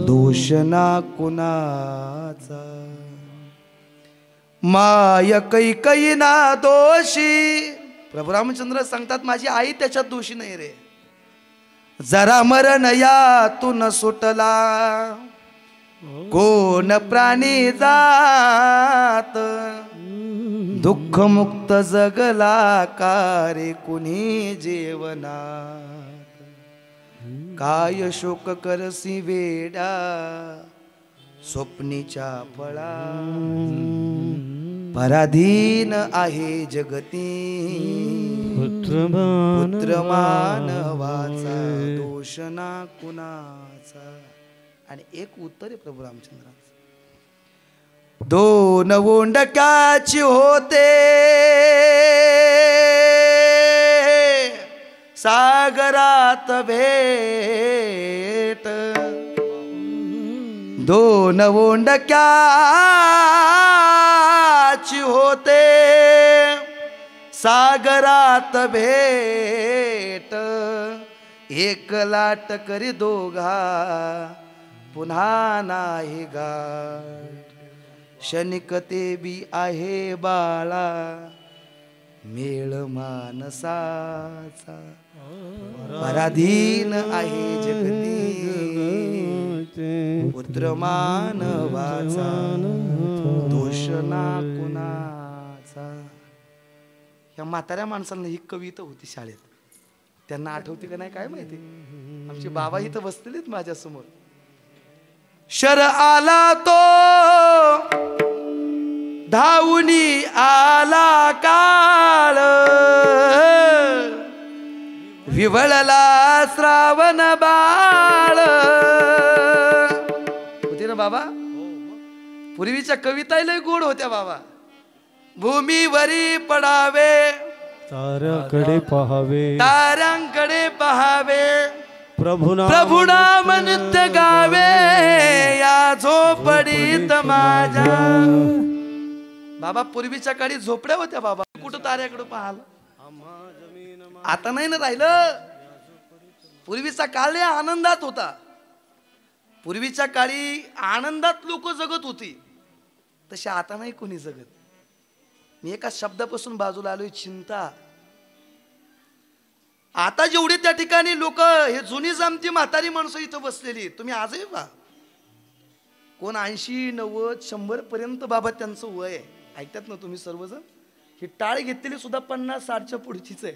दोष ना कुणाचा. माय कैकईना दोषी प्रभू रामचंद्र सांगतात माझी आई त्याच्यात दोषी नाही रे. जरा मरण यातून सुटला कोण प्राणी जात दुःख मुक्त जगला कारे कुणी जेवनात. काय शोक करसी वेडा स्वप्नीच्या फळा पराधीन आहे जगती पुत्र मानवाचा दोष ना कुणाचा. आणि एक उत्तर आहे प्रभू रामचंद्रांचं, दोन ओंडक्याची होते सागरात भेट. दोन ओंडक्याची होते सागरात भेट. एक लाट करी दोघा पुन्हा नाही गाठ. क्षणिक ते बी आहे बाळा मेळ मानसाचा पराधीन आहे जगती पुत्र मानवाचा दोष ना कुणाचा. या म्हाताऱ्या माणसांना ही कविता होती शाळेत, त्यांना आठवते का नाही काय माहिती. आमचे बाबा इथं बसलेत माझ्या समोर. शर आला तो धावूनी आला काळ विवळला श्रावण बाळ. होती ना बाबा, पूर्वीच्या कविता लय गोड होत्या बाबा. भूमीवरी पडावे ताऱ्याकडे पहावे, ताऱ्यांकडे पहावे, प्रभुना नित्य गावे या झोपडीत माझ्या. बाबा पूर्वीच्या काळी झोपड्या होत्या बाबा, कुठं ताऱ्याकडे पाहाल. आता नाही ना राहिलं. पूर्वीचा काळ लय आनंदात होता. पूर्वीच्या काळी आनंदात लोक जगत होती, तशी आता नाही कोणी जगत. मी एका शब्दापासून बाजूला आलोय, चिंता. आता जेवढी त्या ठिकाणी लोक, हे जुनी जामती म्हातारी माणसं इथं बसलेली, तुम्ही आजही पहा, कोण 80, 90, 100 पर्यंत बाबा त्यांचं वय आहे. ऐकतात ना तुम्ही सर्वजण. ही टाळ घेतलेली सुद्धा 50, 60च्या पुढचीच आहे.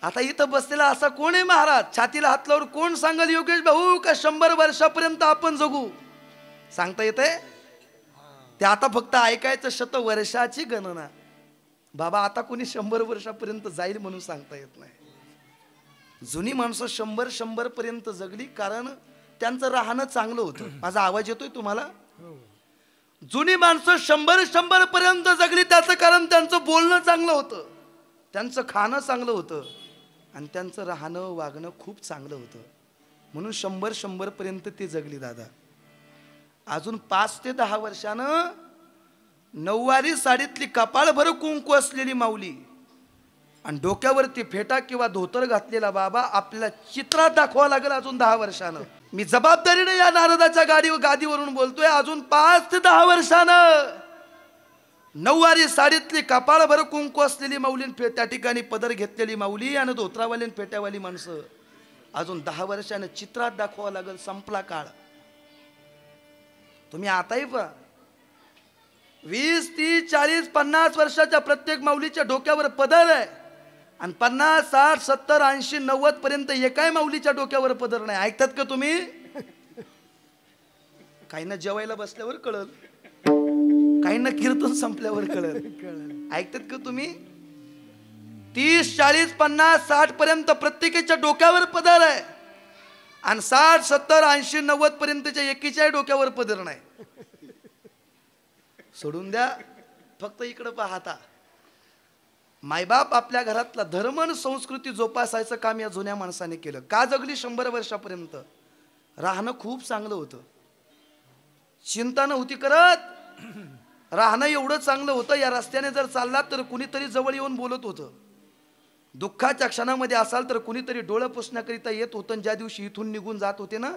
आता इथं बसलेला असा कोण आहे महाराज, छातीला हात लावून कोण सांगल योगेश भाऊ का 100 वर्षापर्यंत आपण जगू? सांगता येते ते आता फक्त ऐकायचं. 100 वर्षाची गणना. बाबा आता कोणी 100 वर्षापर्यंत जाईल म्हणून सांगता येत नाही. जुनी माणसं 100 पर्यंत जगली, कारण त्यांचं राहणं चांगलं होतं. माझा आवाज येतोय तुम्हाला? जुनी माणसं 100 पर्यंत जगली, त्याचं कारण त्यांचं बोलणं चांगलं होतं, त्यांचं खाणं चांगलं होतं आणि त्यांचं राहणं वागणं खूप चांगलं होतं. म्हणून 100 पर्यंत ते जगली दादा. अजून 5 ते 10 वर्षानं नऊवारी साडीतली कपाळभर कुंकू असलेली माऊली आणि डोक्यावरती फेटा किंवा धोतर घातलेला बाबा आपल्याला चित्रात दाखवावं लागेल अजून 10 वर्षानं. मी जबाबदारीने या नारदाच्या गादीवरून बोलतोय. अजून 5 ते 10 वर्षानं नऊवारी साडीतली कपाळभर कुंकू असलेली माऊली, त्या ठिकाणी पदर घेतलेली माऊली आणि धोत्रावाली फेट्यावाली माणसं अजून 10 वर्षानं चित्रात दाखवावं लागेल. संपला काळ. तुम्ही आताही पहा, 20, 30, 40, 50 वर्षाच्या प्रत्येक माऊलीच्या डोक्यावर पदर आहे आणि 50, 60, 70, 80, 90 पर्यंत एकाही माऊलीच्या डोक्यावर पदर नाही. ऐकतात का तुम्ही? काहींना जेवायला बसल्यावर कळल, काहींना कीर्तन संपल्यावर कळल. ऐकतात का तुम्ही? 30, 40, 50, 60 पर्यंत प्रत्येकाच्या डोक्यावर पदर आहे आणि 60, 70, 80, 90 पर्यंतच्या एकीच्याही डोक्यावर पदर नाही. सोडून द्या, फक्त इकडं पाहता. मायबाप आपल्या घरातला धर्म आणि संस्कृती जोपासायचं काम या जुन्या माणसाने केलं. का जगली 100 वर्षापर्यंत? राहणं खूप चांगलं होतं, चिंता नव्हती करत. राहणं एवढं चांगलं होतं, या रस्त्याने जर चाललात तर कुणीतरी जवळ येऊन बोलत होतं. दुःखाच्या क्षणामध्ये असाल तर कुणीतरी डोळं पुसण्याकरिता येत होतं. ज्या दिवशी इथून निघून जात होते ना,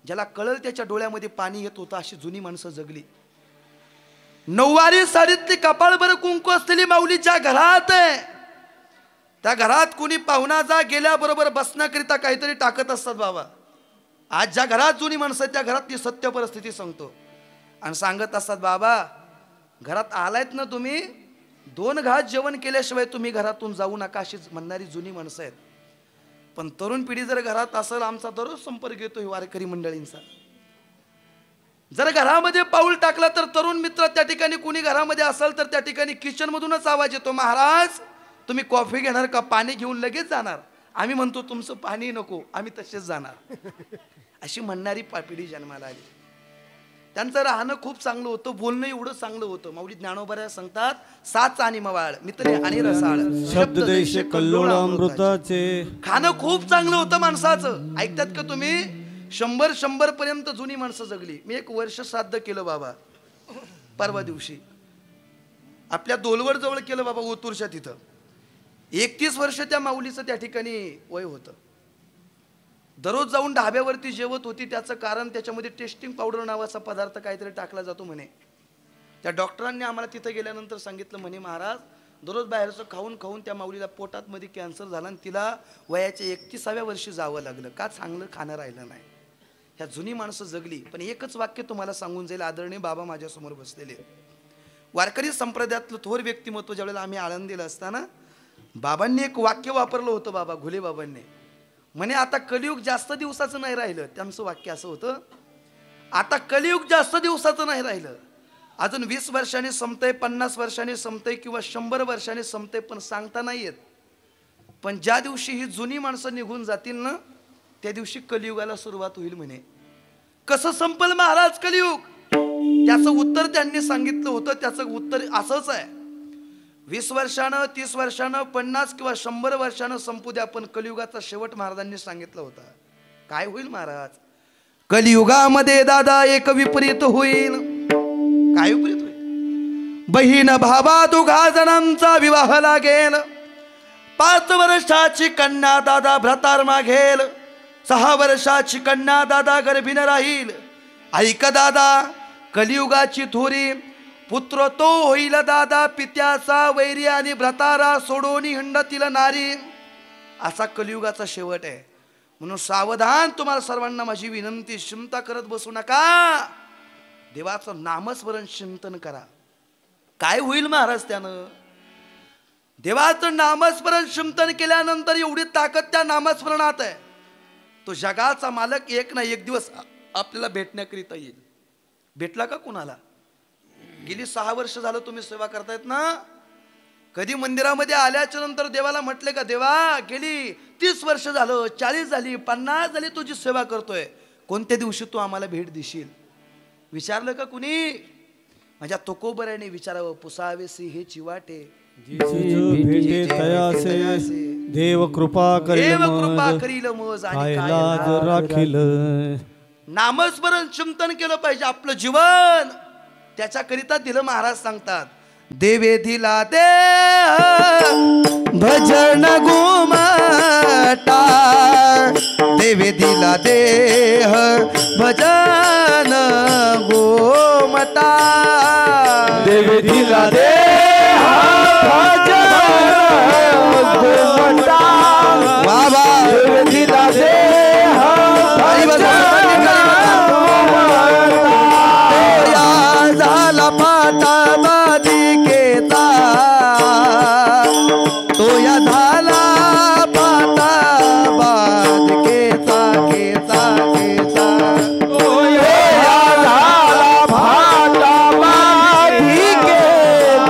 ज्याला कळल त्याच्या डोळ्यामध्ये पाणी येत होतं. अशी जुनी माणसं जगली. नऊवारी साडीतली कपाळभर कुंकू असलेली माऊलीच्या घरात आहे. त्या घरात कुणी पाहुणा जा गेल्याबरोबर बसण्याकरिता काहीतरी टाकत असतात बाबा. आज ज्या घरात जुनी माणसं त्या घरातली सत्य परिस्थिती सांगतो आणि सांगत असतात, बाबा घरात आलायत ना तुम्ही, 2 घास जेवण केल्याशिवाय तुम्ही घरातून जाऊ नका, अशी म्हणणारी जुनी माणसं आहेत. पण तरुण पिढी जर घरात असेल, आमचा दररोज संपर्क येतो वारकरी मंडळींचा. जर घरामध्ये पाऊल टाकला तर तरुण मित्र त्या ठिकाणी कुणी घरामध्ये असेल तर त्या ठिकाणी किचन मधूनच आवाज येतो, महाराज तुम्ही कॉफी घेणार का? पाणी घेऊन लगेच जाणार. आम्ही म्हणतो तुमचं पाणी नको, आम्ही तसेच जाणार. अशी म्हणणारी पिढी जन्माला आली. त्यांचं राहणं खूप चांगलं होतं, बोलणं एवढं चांगलं होतं. माऊली ज्ञानोबा सांगतात, 7 आणि मवाळ मित्र आणि रसाळ शब्द देश कल्लोळ अमृताचे. खाणं खूप चांगलं होतं माणसाचं. ऐकतात का तुम्ही? 100 पर्यंत जुनी माणसं जगली. मी एक वर्ष श्राद्ध केलं बाबा परवा दिवशी, आपल्या दोलवड जवळ केलं बाबा, ओतूरच्या तिथं. 31 वर्ष त्या माऊलीचं त्या ठिकाणी वय होतं. दररोज जाऊन ढाब्यावरती जेवत होती. त्याचं कारण त्याच्यामध्ये टेस्टिंग पावडर नावाचा पदार्थ काहीतरी टाकला जातो म्हणे. त्या डॉक्टरांनी आम्हाला तिथं गेल्यानंतर सांगितलं म्हणे, महाराज दररोज बाहेरचं खाऊन खाऊन त्या माऊलीला पोटात मध्ये कॅन्सर झाला आणि तिला वयाच्या 31व्या वर्षी जावं लागलं. का? चांगलं खाणं राहिलं नाही. ह्या जुनी माणसं जगली. पण एकच वाक्य तुम्हाला सांगून जाईल. आदरणीय बाबा माझ्यासमोर बसलेले, वारकरी संप्रदायातलं थोर व्यक्तिमत्व. ज्यावेळेला आम्ही आळंदीला असताना बाबांनी एक वाक्य वापरलं होतं, बाबा घुले बाबांनी म्हणे, आता कलियुग जास्त दिवसाचं नाही राहिलं. त्यांचं वाक्य असं होतं, आता कलियुग जास्त दिवसाचं नाही राहिलं. अजून 20 वर्षांनी संपतंय, 50 वर्षांनी संपतंय किंवा 100 वर्षांनी संपतंय, पण सांगता नाही येत. पण ज्या दिवशी ही जुनी माणसं निघून जातील ना, त्या दिवशी कलियुगाला सुरुवात होईल म्हणे. कसं संपल महाराज कलियुग? त्याचं उत्तर त्यांनी सांगितलं होतं. त्याचं उत्तर असंच आहे, 20 वर्षानं, 30 वर्षानं, 50 किंवा 100 वर्षानं संपू द्या, पण कलियुगाचा शेवट महाराजांनी सांगितलं होता. काय होईल महाराज? कलियुगामध्ये दादा एक विपरीत होईल. काय विपरीत होईल? बहीण भावा दोघा जणांचा विवाह लागेल. 5 वर्षाची कन्या दादा भ्रतार मागेल. 6 वर्षाची कन्या दादा गर्भीण राहील. ऐक दादा कलियुगाची थोरी, पुत्र तो होईल दादा पित्याचा वैरी आणि भ्रतारा सोडून हिंडतील नारी. असा कलियुगाचा शेवट आहे. म्हणून सावधान, तुम्हाला सर्वांना माझी विनंती, चिंता करत बसू नका. देवाचं नामस्मरण चिंतन करा. काय होईल महाराज त्यानं? देवाचं नामस्मरण चिंतन केल्यानंतर एवढी ताकद त्या नामस्मरणात आहे. तो जगाचा मालक एक ना एक दिवस आपल्याला भेटण्याकरिता येईल. भेटला का कुणाला? गेली 6 वर्ष झालं तुम्ही सेवा करतायत ना, कधी मंदिरामध्ये आल्याच्या नंतर देवाला म्हटले का, देवा गेली 30 वर्ष झालं, 40 झाली, 50 झाली तुझी सेवा करतोय, कोणत्या दिवशी तू आम्हाला भेट देशील? विचारलं का कुणी? माझ्या तुकोबऱ्याने विचारावं, पुसावेसी हे चिवाटे भेटे तयासे देव कृपा करील मज आणि काय लाज राखील. नामस्मरण चिंतन केलं पाहिजे. आपलं जीवन त्याच्याकरिता दिलं. महाराज सांगतात, देवे दिला दे भजन घुमटा, देवे दिला देह भजन गोमटा, देवे दिला देह भजन गोमटा, बाबा देवे दिला देह झाला पाटा बाधिकेचा, तो या झाला पाटा बाधिकेचा, केचा केचा, तो या झाला भाटा बाधिकेचा.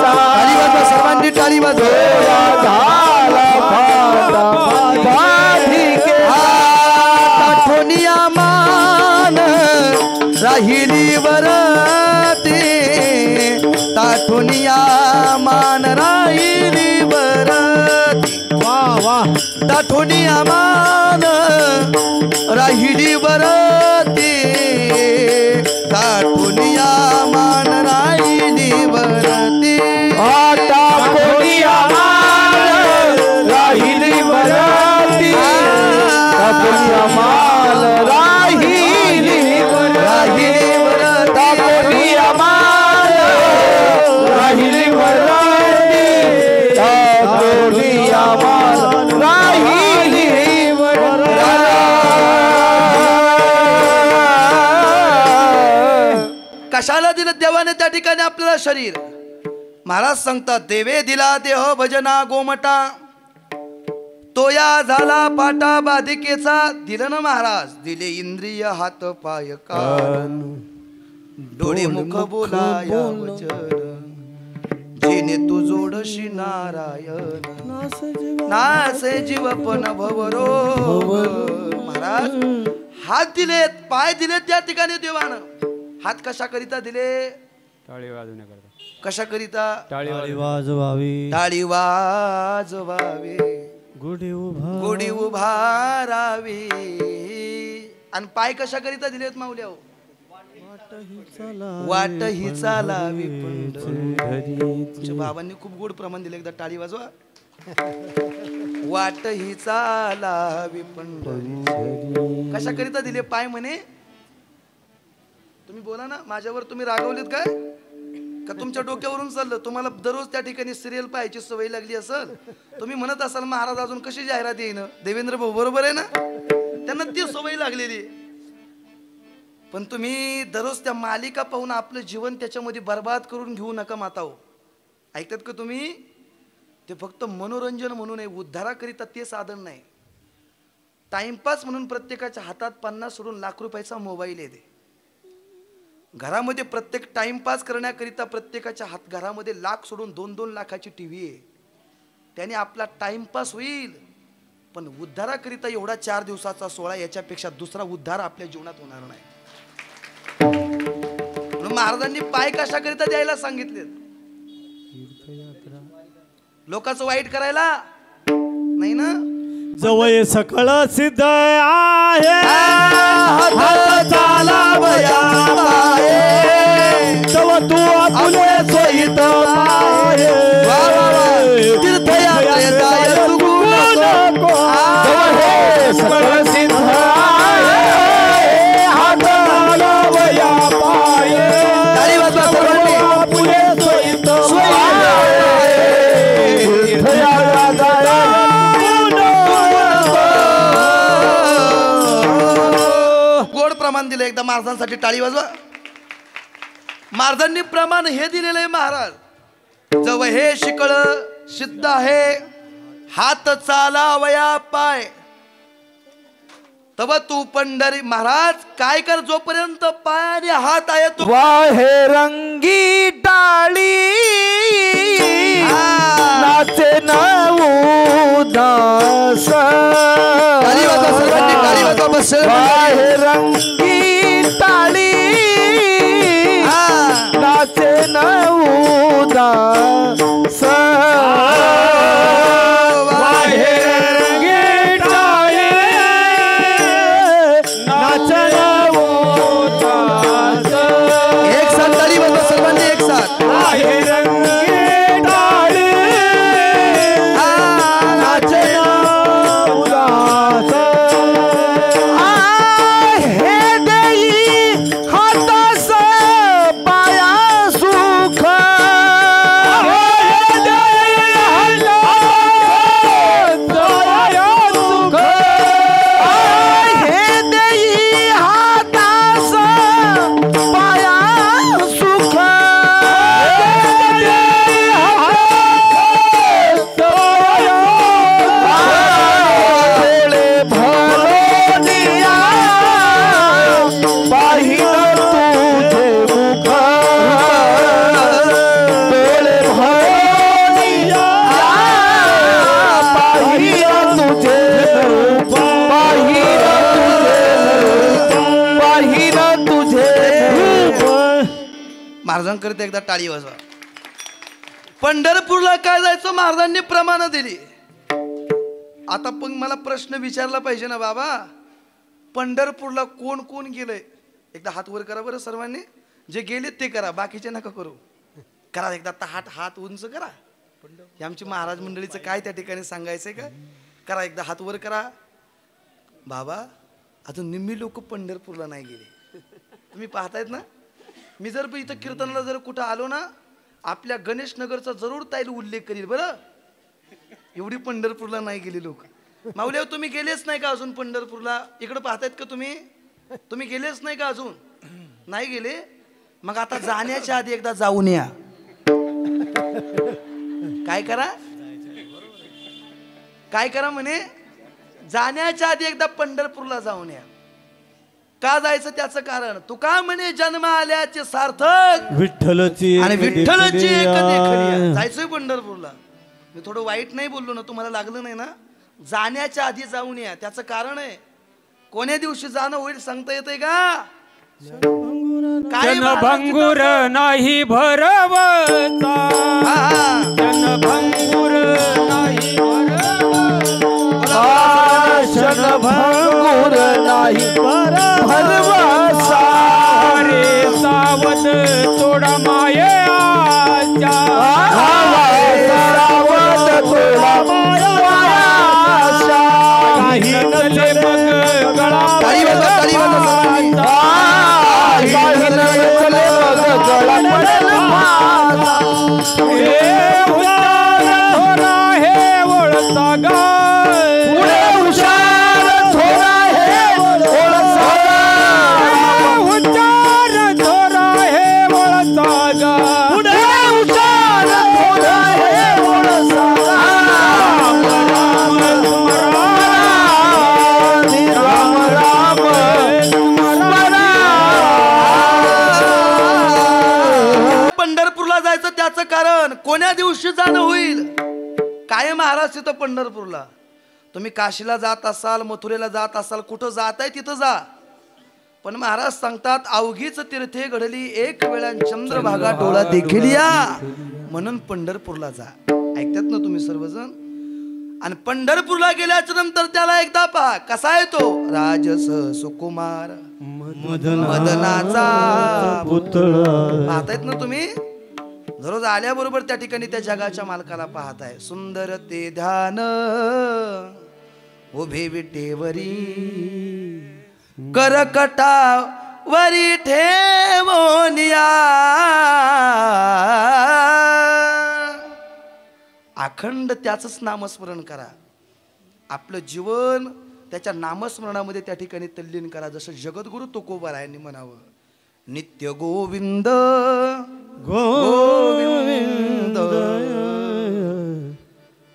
टाळी वाजवा सर्वांनी, टाळी वाजवा. झाला भाटा बाधिकेचा. आठवणिया मान राहिली वरती, ताठुनिया मान राहिली वरती, वा वा. ताठुनिया मान राहिली वरती, ताठुनिया मान राहिली वरती. आता कोणिया माल राहिली वरती, कोणिया माल राहिली राहिली वरती, कोणिया माल राहिली वरती, कोणिया माल राहिली वरती. कशाला दिलं देवाने त्या ठिकाणी आपल्याला शरीर? महाराज सांगतात, देवे दिला देह भजना गोमटा, तो या झाला पाटा बाधिकेचा. दिलं ना महाराज? दिले इंद्रिय हात पाय कान, डोळे मुख बोलाया वचन, जेने तू जोडशी नारायण, नासे जीवपण भवरो. महाराज हात दिलेत, पाय दिलेत त्या ठिकाणी देवानं. हात कशा करिता दिले? टाळी वाजवण्याकरता. कशा करिता? टाळी वाजवावी, टाळी वाजवावे, गुढी उभा गोडी उभारावी. आणि पाय कशा करिता दिलेत माऊल्या? वाट ही चालावी पंढरी. तुमच्या बाबांनी खूप गोड प्रमाण दिले. एकदा टाळी वाजवा. वाट ही चालावी पंढरी. कशा करिता दिले पाय म्हणे? तुम्ही बोला ना, माझ्यावर तुम्ही रागवलेत काय? का तुमच्या डोक्यावरून चाललं? तुम्हाला दररोज त्या ठिकाणी सिरियल पाहायची सवय लागली असेल. तुम्ही म्हणत असाल महाराज अजून कशी जाहिरात येईन. देवेंद्र भाऊ बरोबर आहे ना, त्यांना ती सवय लागलेली. पण तुम्ही दररोज त्या मालिका पाहून आपलं जीवन त्याच्यामध्ये बर्बाद करून घेऊ नका माताओ. ऐकतात का तुम्ही? ते फक्त मनोरंजन म्हणून आहे, उद्धाराकरिता ते साधन नाही. टाइमपास म्हणून प्रत्येकाच्या हातात 50 सोडून लाख रुपयाचा मोबाईल येते. घरामध्ये प्रत्येक टाइमपास करण्याकरिता प्रत्येकाच्या घरामध्ये लाख सोडून 2-2 लाखाची टीव्ही आहे. त्याने आपला टाइमपास होईल, पण उद्धाराकरिता एवढा 4 दिवसाचा सोहळा, याच्यापेक्षा दुसरा उद्धार आपल्या जीवनात होणार नाही. म्हणून महाराजांनी पाय कशाकरिता द्यायला सांगितले? लोकांचं वाईट करायला नाही ना. जवळ सकळ सिद्ध आहे, हात चालावया पाये, तव तू आपुले सोयीत पाये. तीर्थयात्रेचा चुकू नको. जवळ हे सकळ सिद्ध आहे, हात चालावया पाये, तव आपुले सोयीत पाये. तीर्थयात्रेचा प्रमाण दिलं. एकदा महाराजांसाठी टाळी वाजवा. महाराजांनी प्रमाण हे दिलेलं आहे. महाराज जव हे शिकळ सिद्ध आहे, हात चालावया पाय, तव तू पंढरी. महाराज काय कर, जोपर्यंत पाय आणि हात आहे तो वाहे रंगी टाळी नाचे नवदास. वाहे रंगी टाळी नाचे नवदास. वाहे रंगी टाळी नाचे नवदास. एक साथ टाळी वाजवा सर्वांनी, एक साथ. वाहे रंगी टाळी नाचे नवदास. महाराजांकरिता एकदा टाळी वाजवा. पंढरपूरला काय जायचं, महाराजांनी प्रमाण दिली. आता पण मला प्रश्न विचारला पाहिजे ना बाबा, पंढरपूरला कोण कोण गेलंय? एकदा हात वर करा बरं सर्वांनी. जे गेलेत ते करा, बाकीचे नका करू. करा एकदा हात उंच करा. हे आमची महाराज मंडळीचं काय त्या ठिकाणी सांगायचंय का? करा एकदा हात वर करा. बाबा अजून निम्मी लोक पंढरपूरला नाही गेले. तुम्ही पाहतायत ना. मी जर इथं कीर्तनाला जर कुठं आलो ना, आपल्या गणेश नगरचा जरूर ताईला उल्लेख करील बरं. एवढी पंढरपूरला नाही गेली लोक. माऊली तुम्ही गेलेच नाही का अजून पंढरपूरला? इकडे पाहतायत का तुम्ही? तुम्ही गेलेच नाही का अजून? नाही गेले? मग आता जाण्याच्या आधी एकदा जाऊन या. काय करा, काय करा म्हणे, जाण्याच्या आधी एकदा पंढरपूरला जाऊन या. का जायचं त्याचं कारण, तुका म्हणे जन्म आल्याचे सार्थक विठ्ठलची आणि विठ्ठलची एक देखणी. जायचंय पंढरपूरला. मी थोडं वाईट नाही बोललो ना, तुम्हाला लागलं नाही ना? जाण्याच्या आधी जाऊन या, त्याचं कारण आहे. कोण्या दिवशी जाणं होईल सांगता येतंय का? जनभंगुर नाही भरवता, जनभंगुर नाही जनभंगुर नाही भरवसा. रे सावध थोडा माये आशा, सावध थोडा माये आशा. काही नले मग गळा काही नले मग गळा पडेल माझा. हे हुशार थोरा हे वळसा गा पुढे हुशार थोरा हे ओळखा. हुशार थोरा हे वळसा गा पुढे हुशार थोरा हे ओळखा. राम राम पंढरपूरला जायचं त्याचं कारण कोण्या दिवशी जाणं होईल. काय महाराज तिथं पंढरपूरला तुम्ही काशीला जात असाल, मथुरेला जात असाल, कुठं जाताय तिथं जा. पण महाराज सांगतात अवघीच तीर्थे घडली एक वेळा चंद्रभागा डोळा देखील या, म्हणून पंढरपूरला जा. ऐकतात ना तुम्ही सर्वजण. आणि पंढरपूरला गेल्याच्या नंतर त्याला एकदा पहा कसा आहे तो राजस सुकुमार मदनाचा पुतळा. पाहतायत ना तुम्ही. दररोज आल्याबरोबर त्या ठिकाणी त्या जगाच्या मालकाला पाहताय. सुंदर ते ध्यान उभे विटेवरी करकटावरी ठेवोनिया. अखंड त्याचंच नामस्मरण करा. आपलं जीवन त्याच्या नामस्मरणामध्ये त्या ठिकाणी तल्लीन करा. जसं जगद्गुरु तुकोबारायांनी म्हणावं नित्य गोविंद गोविंद.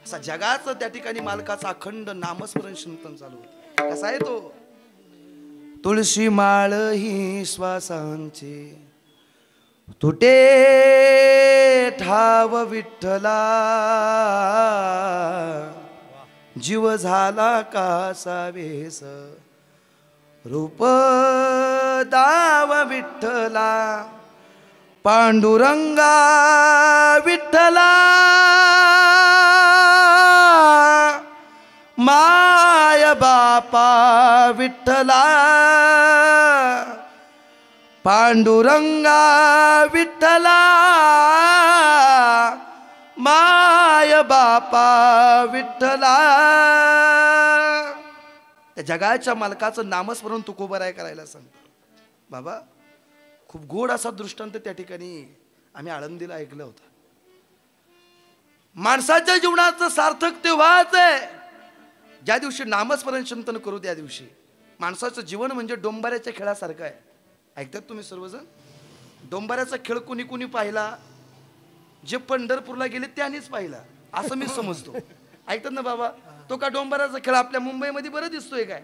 असा जगाचं त्या ठिकाणी मालकाचं अखंड नामस्मरण चिंतन चालू होतं. कसा आहे तो तुळशी माळ ही श्वासांची तुटे ठाव विठ्ठला जीव झाला कासा वेस रूप दाव विठ्ठला पांडुरंगा विठ्ठला माय बापा विठ्ठला पांडुरंगा विठ्ठला माय बापा विठ्ठला. त्या जगाच्या मालकाचं नामस्मरण तुकोबाराय करायला सांगतो. बाबा खूप गोड असा दृष्टांत त्या ठिकाणी आम्ही आळंदीला ऐकलं होतं. माणसाच्या जीवनाचं सार्थक तेव्हाच आहे ज्या दिवशी नामस्मरण चिंतन करू. त्या दिवशी माणसाचं जीवन म्हणजे डोंबाऱ्याच्या खेळासारखं आहे. ऐकतात तुम्ही सर्वजण. डोंबाऱ्याचा खेळ कुणी कुणी पाहिला, जे पंढरपूरला गेले त्यांनीच पाहिला असं मी समजतो. ऐकतात ना बाबा. तो का डोंबाऱ्याचा खेळ आपल्या मुंबईमध्ये बरं दिसतोय काय,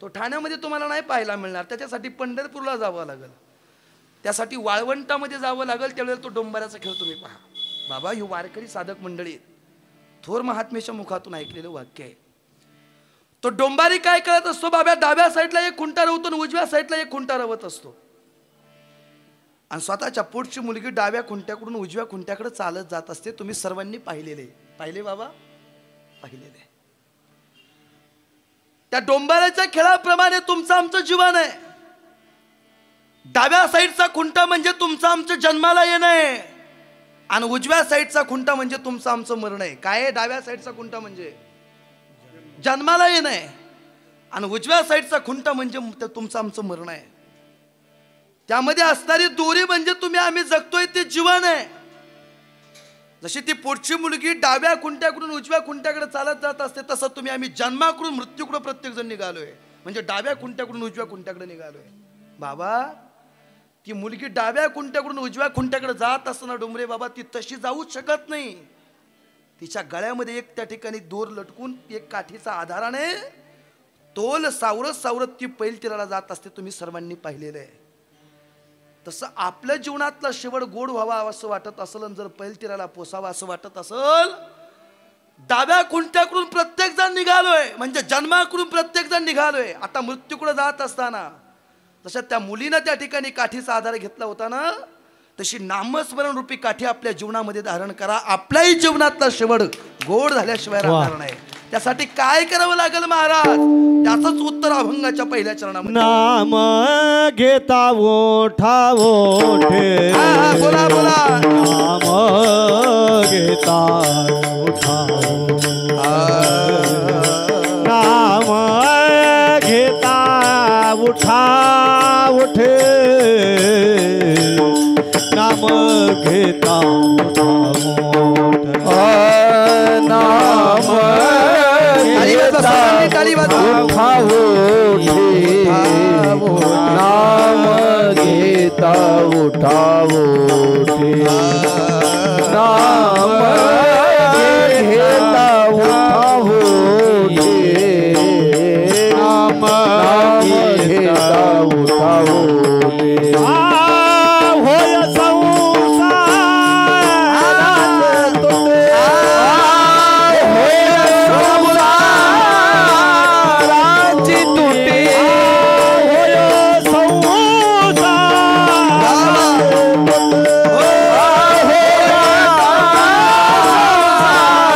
तो ठाण्यामध्ये तुम्हाला नाही पाहायला मिळणार. त्याच्यासाठी पंढरपूरला जावं लागेल, त्यासाठी वाळवंटामध्ये जावं लागेल. त्यावेळेला तो डोंबाऱ्याचा खेळ तुम्ही पहा. बाबा ही वारकरी साधक मंडळी थोर महात्मेच्या मुखातून ऐकलेलं वाक्य आहे. तो डोंबारी काय करत असतो बाबा, डाव्या साईडला एक खुंटा रवतो आणि उजव्या साईडला एक खुंटा रवत असतो. आणि स्वतःच्या पोटची मुलगी डाव्या खुंट्याकडून उजव्या खुंट्याकडे चालत जात असते. तुम्ही सर्वांनी पाहिलेले. पाहिले बाबा, पाहिलेले. त्या डोंबाऱ्याच्या खेळाप्रमाणे तुमचं आमचं जीवन आहे. डाव्या साईडचा खुंटा म्हणजे तुमचं आमचं जन्माला येणं आहे आणि उजव्या साईडचा खुंटा म्हणजे तुमचं आमचं मरण आहे. काय आहे डाव्या साईडचा खुंटा म्हणजे जन्माला येणं आहे आणि उजव्या साईडचा खुंटा म्हणजे तुमचं आमचं मरण आहे. त्यामध्ये असणारी दोरी म्हणजे तुम्ही आम्ही जगतोय ते जीवन आहे. जशी ती पोटची मुलगी डाव्या खुंट्याकडून उजव्या खुंट्याकडे चालत जात असते, तसं तुम्ही आम्ही जन्माकडून मृत्यूकडे प्रत्येक जण निघालोय. म्हणजे डाव्या खुंट्याकडून उजव्या खुंट्याकडे निघालोय. बाबा ती मुलगी डाव्या खुंट्याकडून उजव्या खुंट्याकडे जात असताना डोंबरे बाबा ती तशी जाऊच शकत नाही. तिच्या गळ्यामध्ये एक त्या ठिकाणी दोर लटकून एक काठीचा आधाराने तोल सावरत सावरत ती पैल तीराला जात असते. तुम्ही सर्वांनी पाहिलेलं आहे. तसं आपल्या जीवनातला शेवट गोड व्हावा असं वाटत असेल आणि जर पैल तीराला पोसावा असं वाटत असेल, डाव्या खुंट्याकडून प्रत्येक जण निघालोय म्हणजे जन्माकडून प्रत्येक जण निघालोय. आता मृत्यूकडे जात असताना तशा त्या मुलीनं त्या ठिकाणी काठीचा आधार घेतला होता ना, तशी नामस्मरण रूपी काठी आपल्या जीवनामध्ये धारण करा. आपल्याही जीवनातला शेवट गोड झाल्याशिवाय राहणार नाही. त्यासाठी काय करावं लागेल महाराज, त्याचंच उत्तर अभंगाच्या पहिल्या चरणामध्ये. नाम घेता ओठा ओठे. बोला बोला. नाम घेता ओठा नाम घेता उठा उठे सगळे टाळी वाजवा. उठावो नाम घेता उठावो नाम घेता उठावो नाम घेता उठावो होय संसारात तुटे संसाराची तुटे होय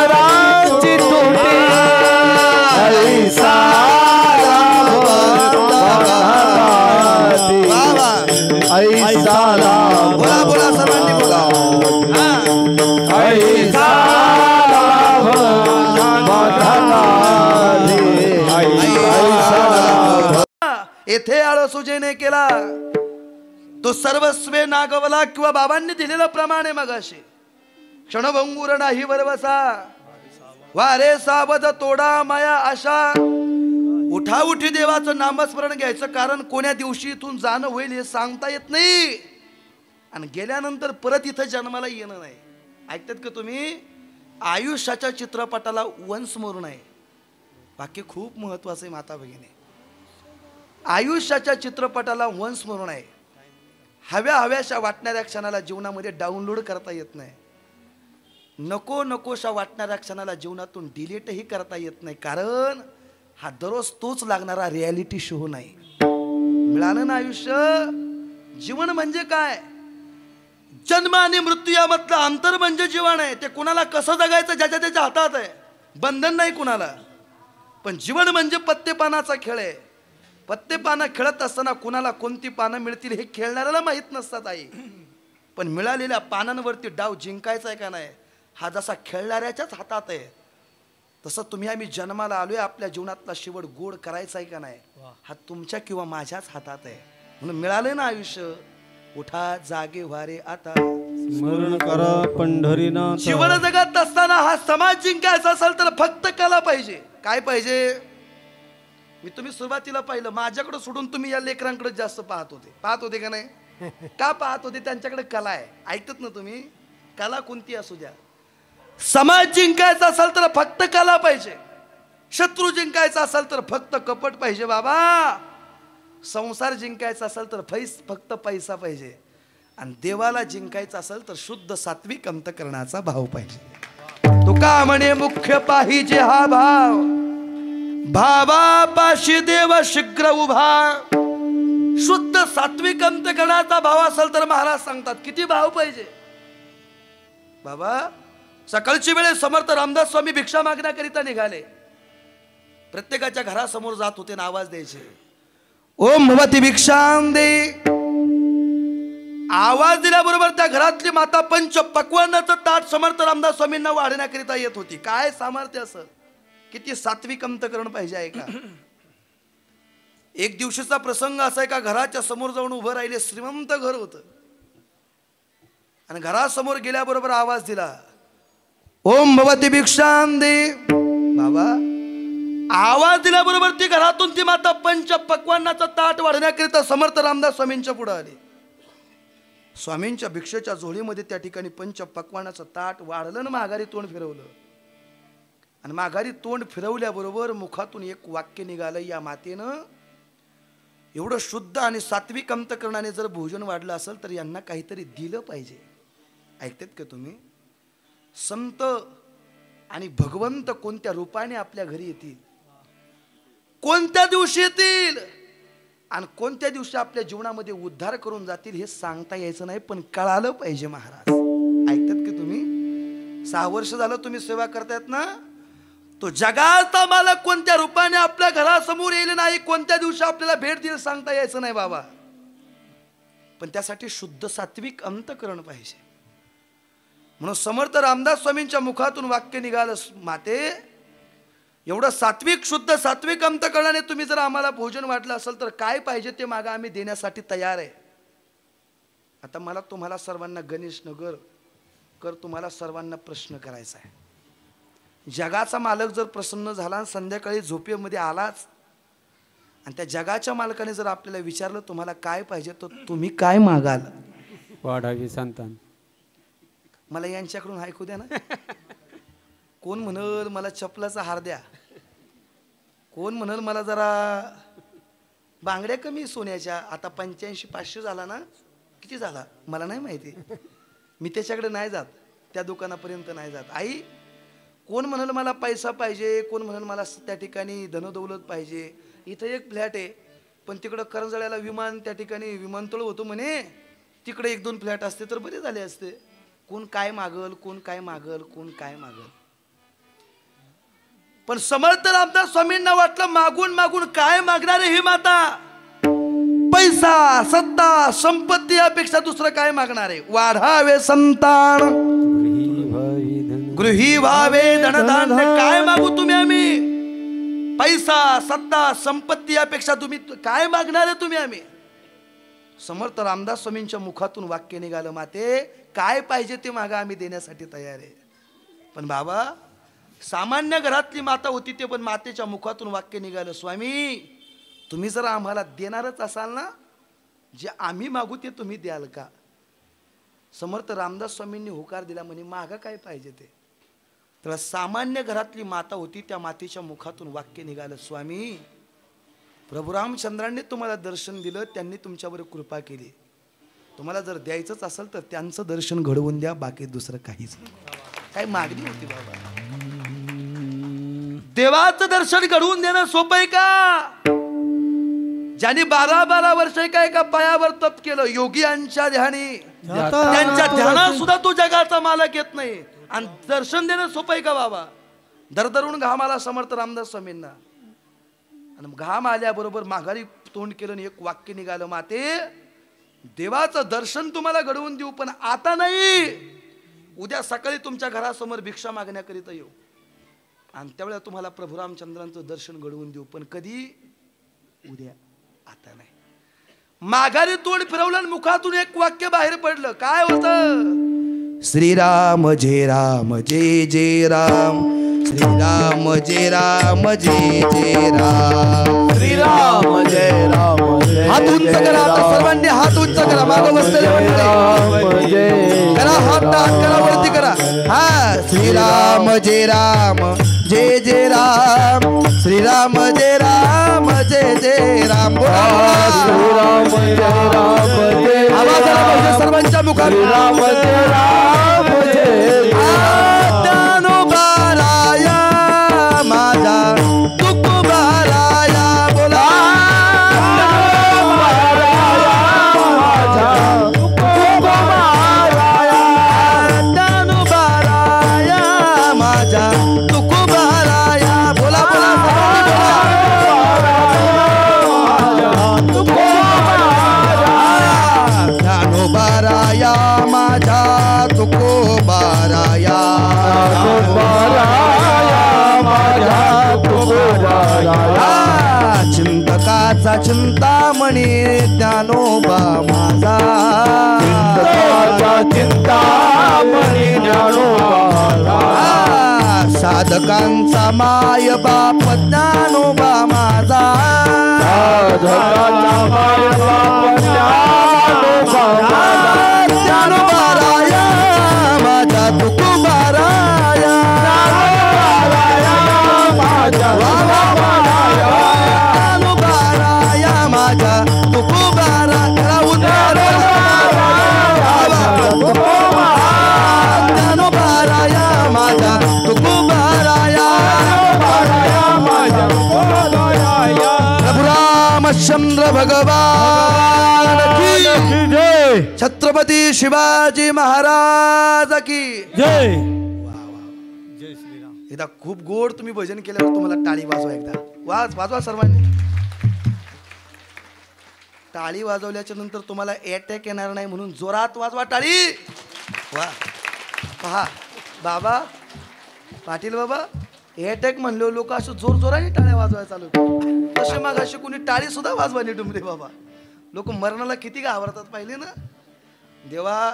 संसाराची तुटे ऐसा ऐसा बोला बोला सर्वांनी बोला. ऐसा येथे आळसुजेने केला तो सर्वस्वे नागवला किंवा बाबांनी दिलेलं प्रमाणे मगाशी क्षणभंगूर नाही वरवसा वारे सावध तोडा माया आशा. उठाउठी देवाचं नामस्मरण घ्यायचं, कारण कोण्या दिवशी इथून जाणं होईल हे सांगता येत नाही आणि गेल्यानंतर परत इथं जन्माला येणं नाही. ऐकतात का तुम्ही? आयुष्याच्या चित्रपटाला वंश मरू नये. वाक्य खूप महत्वाचं आहे माता भगिनी. आयुष्याच्या चित्रपटाला वंश मरू नये. हव्याशा वाटणाऱ्या क्षणाला जीवनामध्ये डाउनलोड करता येत नाही. नको नकोशा वाटणाऱ्या क्षणाला जीवनातून डिलीटही करता येत नाही, कारण हा दररोज तोच लागणारा रियालिटी शो नाही. मिळालं ना आयुष्य? जीवन म्हणजे काय? जन्म आणि मृत्यू यामधलं अंतर म्हणजे जीवन आहे. ते कुणाला कसं जगायचं ज्याच्या त्याच्या हातात आहे, बंधन नाही कुणाला. पण जीवन म्हणजे पत्ते पानाचा खेळ आहे. पत्ते पानं खेळत असताना कुणाला कोणती पानं मिळतील हे खेळणाऱ्याला माहीत नसतात आई. पण मिळालेल्या पानांवरती डाव जिंकायचा आहे का नाही हा जसा खेळणाऱ्याच्याच हातात आहे, तसं तुम्ही आम्ही जन्माला आलोय, आपल्या जीवनातला शेवट गोड करायचा आहे का नाही हा तुमच्या किंवा माझ्याच हातात आहे. म्हणून मिळाले ना आयुष्य, उठा जागे व्हारे आता. स्मरण करा पंढरीनाथ. जीवन जगत असताना हा समाज जिंकायचा असेल तर फक्त कला पाहिजे. काय पाहिजे? मी तुम्ही सुरुवातीला पाहिलं, माझ्याकडे सोडून तुम्ही या लेकरांकडे जास्त पाहत होते का नाही? का पाहत होते? त्यांच्याकडे कला आहे. ऐकतात ना तुम्ही? कला कोणती असू द्या, समाज जिंकायचा असेल तर फक्त कला पाहिजे. शत्रू जिंकायचा असेल तर फक्त कपट पाहिजे बाबा. संसार जिंकायचा असेल तर फक्त पैसा पाहिजे. आणि देवाला जिंकायचं असेल तर शुद्ध सात्विक अंतकरणाचा भाव पाहिजे. तुका म्हणे मुख्य पाहिजे हा भाव, भावापाशी देव शीघ्र उभा. शुद्ध सात्विक अंतकरणाचा भाव असेल तर महाराज सांगतात किती भाव पाहिजे बाबा. सकाळची वेळे समर्थ रामदास स्वामी भिक्षा मागण्याकरिता निघाले. प्रत्येकाच्या घरासमोर जात होते आणि आवाज द्यायचे, ओम भवती भिक्षां दे. आवाज दिल्याबरोबर त्या घरातली माता पंच पक्वान्नाचं ताट समर्थ रामदास स्वामींना वाढण्याकरिता येत होती. काय सामर्थ्य असं, किती सात्विक अंतकरण पाहिजे आहे का. एक दिवशीचा प्रसंग असा आहे का, घराच्या समोर जाऊन उभं राहिले. श्रीमंत घर होतं आणि घरासमोर गेल्याबरोबर आवाज दिला, ओम भवती भिक्षां दे. बाबा आवाज दिल्याबरोबर ती घरातून ती माता पंच पक्वान्नाचं ताट वाढण्याकरिता समर्थ रामदास स्वामींच्या पुढे आली. स्वामींच्या भिक्षेच्या झोळीमध्ये त्या ठिकाणी पंच पक्वान्नाचं ताट वाढलं ना माघारी तोंड फिरवलं. आणि माघारी तोंड फिरवल्याबरोबर मुखातून एक वाक्य निघालं, या मातेनं एवढं शुद्ध आणि सात्विक अंतकरणाने जर भोजन वाढलं असेल तर यांना काहीतरी दिलं पाहिजे. ऐकतात का तुम्ही? संत आणि भगवंत कोणत्या रूपाने आपल्या घरी येतील, कोणत्या दिवशी येतील आणि कोणत्या दिवशी आपल्या जीवनामध्ये उद्धार करून जातील हे सांगता यायचं नाही, पण कळालं पाहिजे महाराज. ऐकतात की तुम्ही? 6 वर्ष झालं तुम्ही सेवा करतायत ना, तो जगाचा मालक कोणत्या रूपाने आपल्या घरासमोर येईल नाही, कोणत्या दिवशी आपल्याला भेट देईल सांगता यायचं नाही बाबा. पण त्यासाठी शुद्ध सात्विक अंतकरण पाहिजे. म्हणून समर्थ रामदास स्वामींच्या मुखातून वाक्य निघालं, माते एवढं सात्विक शुद्ध सात्विक अंतकरणाने तुम्ही जर आम्हाला भोजन वाटलं असेल तर काय पाहिजे ते मागा, आम्ही देण्यासाठी तयार आहे. आता मला तुम्हाला सर्वांना गणेश नगर तुम्हाला सर्वांना प्रश्न करायचा आहे. जगाचा मालक जर प्रसन्न झाला आणि संध्याकाळी झोपेमध्ये आलाच आणि त्या जगाच्या मालकाने जर आपल्याला विचारलं तुम्हाला काय पाहिजे तर तुम्ही काय मागाल? वाढावी संतान. मला यांच्याकडून ऐकू द्या ना. कोण म्हणल मला चपलाचा हार द्या, कोण म्हणल मला जरा बांगड्या कमी सोन्याच्या. आता 85-500 झाला ना, किती झाला मला नाही माहिती, मी त्याच्याकडे नाही जात, त्या दुकानापर्यंत नाही जात. आई कोण म्हणाल मला पैसा पाहिजे, कोण म्हणाल मला त्या ठिकाणी धनदौलत पाहिजे. इथं एक फ्लॅट आहे पण तिकडं करंजळ्याला विमान, त्या ठिकाणी विमानतळ होतो म्हणे, तिकडे 1-2 फ्लॅट असते तर बरे झाले असते. कोण काय मागल, कोण काय मागल, कोण काय मागल. पण समर्थ रामदास स्वामींना वाटलं मागून मागून काय मागणार ही माता, पैसा सत्ता संपत्ती यापेक्षा दुसरं काय मागणार आहे. वाढावे संतान गृही व्हावे धनधान्य, काय मागू तुम्ही आम्ही. पैसा सत्ता संपत्ती यापेक्षा तुम्ही काय मागणार आहे तुम्ही आम्ही. समर्थ रामदास स्वामींच्या मुखातून वाक्य निघालं, माते काय पाहिजे ते मागा, आम्ही देण्यासाठी तयार आहे. पण बाबा सामान्य घरातली माता होती ते, पण मातेच्या मुखातून वाक्य निघालं, स्वामी तुम्ही जर आम्हाला देणारच असाल ना, जे आम्ही मागू ते तुम्ही द्याल का. समर्थ रामदास स्वामींनी होकार दिला, म्हणे मागा काय पाहिजे ते. तर सामान्य घरातली माता होती, त्या मातेच्या मुखातून वाक्य निघालं, स्वामी प्रभू रामचंद्रांनी तुम्हाला दर्शन दिलं, त्यांनी तुमच्यावर कृपा केली, तुम्हाला जर द्यायचंच असेल तर त्यांचं दर्शन घडवून द्या, बाकी दुसरं काहीच नाही. काय मागणी होती बाबा. देवाचं दर्शन घडवून देणं सोपं आहे का. ज्यांनी 12-12 वर्ष काय का पायावर तप केलं, योगियांच्या ध्यानी, त्यांच्या ध्यानात सुद्धा तो जगाचा मालक येत नाही, आणि दर्शन देणं सोपं आहे का बाबा. दरदरून घाम आला समर्थ रामदास स्वामींना, आणि घाम आल्याबरोबर माघारी तोंड केलं आणि एक वाक्य निघालं, माते देवाचं दर्शन तुम्हाला घडवून देऊ, पण आता नाही, उद्या सकाळी तुमच्या घरासमोर भिक्षा मागण्याकरिता येऊ, आणि त्यावेळेला तुम्हाला प्रभू रामचंद्रांचं दर्शन घडवून देऊ, पण कधी, उद्या, आता नाही. माघारी तोंड फिरवलं आणि मुखातून एक वाक्य बाहेर पडलं, काय होतं. श्रीराम जय राम जय जय राम, श्रीराम जय राम जय जय राम, श्रीराम जय राम. हात उंच करा आता सर्वांनी, हात उंच करा, मागं बसलेले मंडळी करा, हात करा वरती करा. हा श्रीराम जय राम जय जय राम, श्रीराम जय राम जय जय राम. श्रीराम जय राम जय आवाज आला पाहिजे सर्वांच्या मुखात. राम जय राम जय ज्ञानोबाराया माझा तुकोबाराया बोला. ज्ञानोबाराया माझा तुकोबाराया बोला बोला ज्ञानोबाराया माझा तुकोबाराया चिंतकाचा चिंतामणी ज्ञानोबा माझा, चिंतामणी ज्ञानोबा, साधकांचा माय बाप ज्ञानोबा माझा, साधकांचा माय बाप ज्ञानोबा, ज्ञानोबाराया माझा तुकोबाराया, ज्ञानोबाराया माझा तुकोबारा, ज्ञानोबाराया माझा तुकोबाराया, प्रभु रामचंद्र भगवान की जय. छत्रपती शिवाजी महाराज की जय. एकदा खूप गोड तुम्ही भजन केल्यावर तुम्हाला टाळी वाजवा, एकदा वाजवा सर्वांनी. टाळी वाजवल्याच्या नंतर तुम्हाला अटॅक येणार नाही म्हणून जोरात वाजवा टाळी. वा पहा बाबा पाटील बाबा, अटॅक म्हणले लोक असं जोर जोराने टाळ्या वाजवायला चालू, तसे मग अशी कोणी टाळी सुद्धा वाजवा नाही डुमरे बाबा. लोक मरणाला किती घाबरतात पाहिले ना देवा.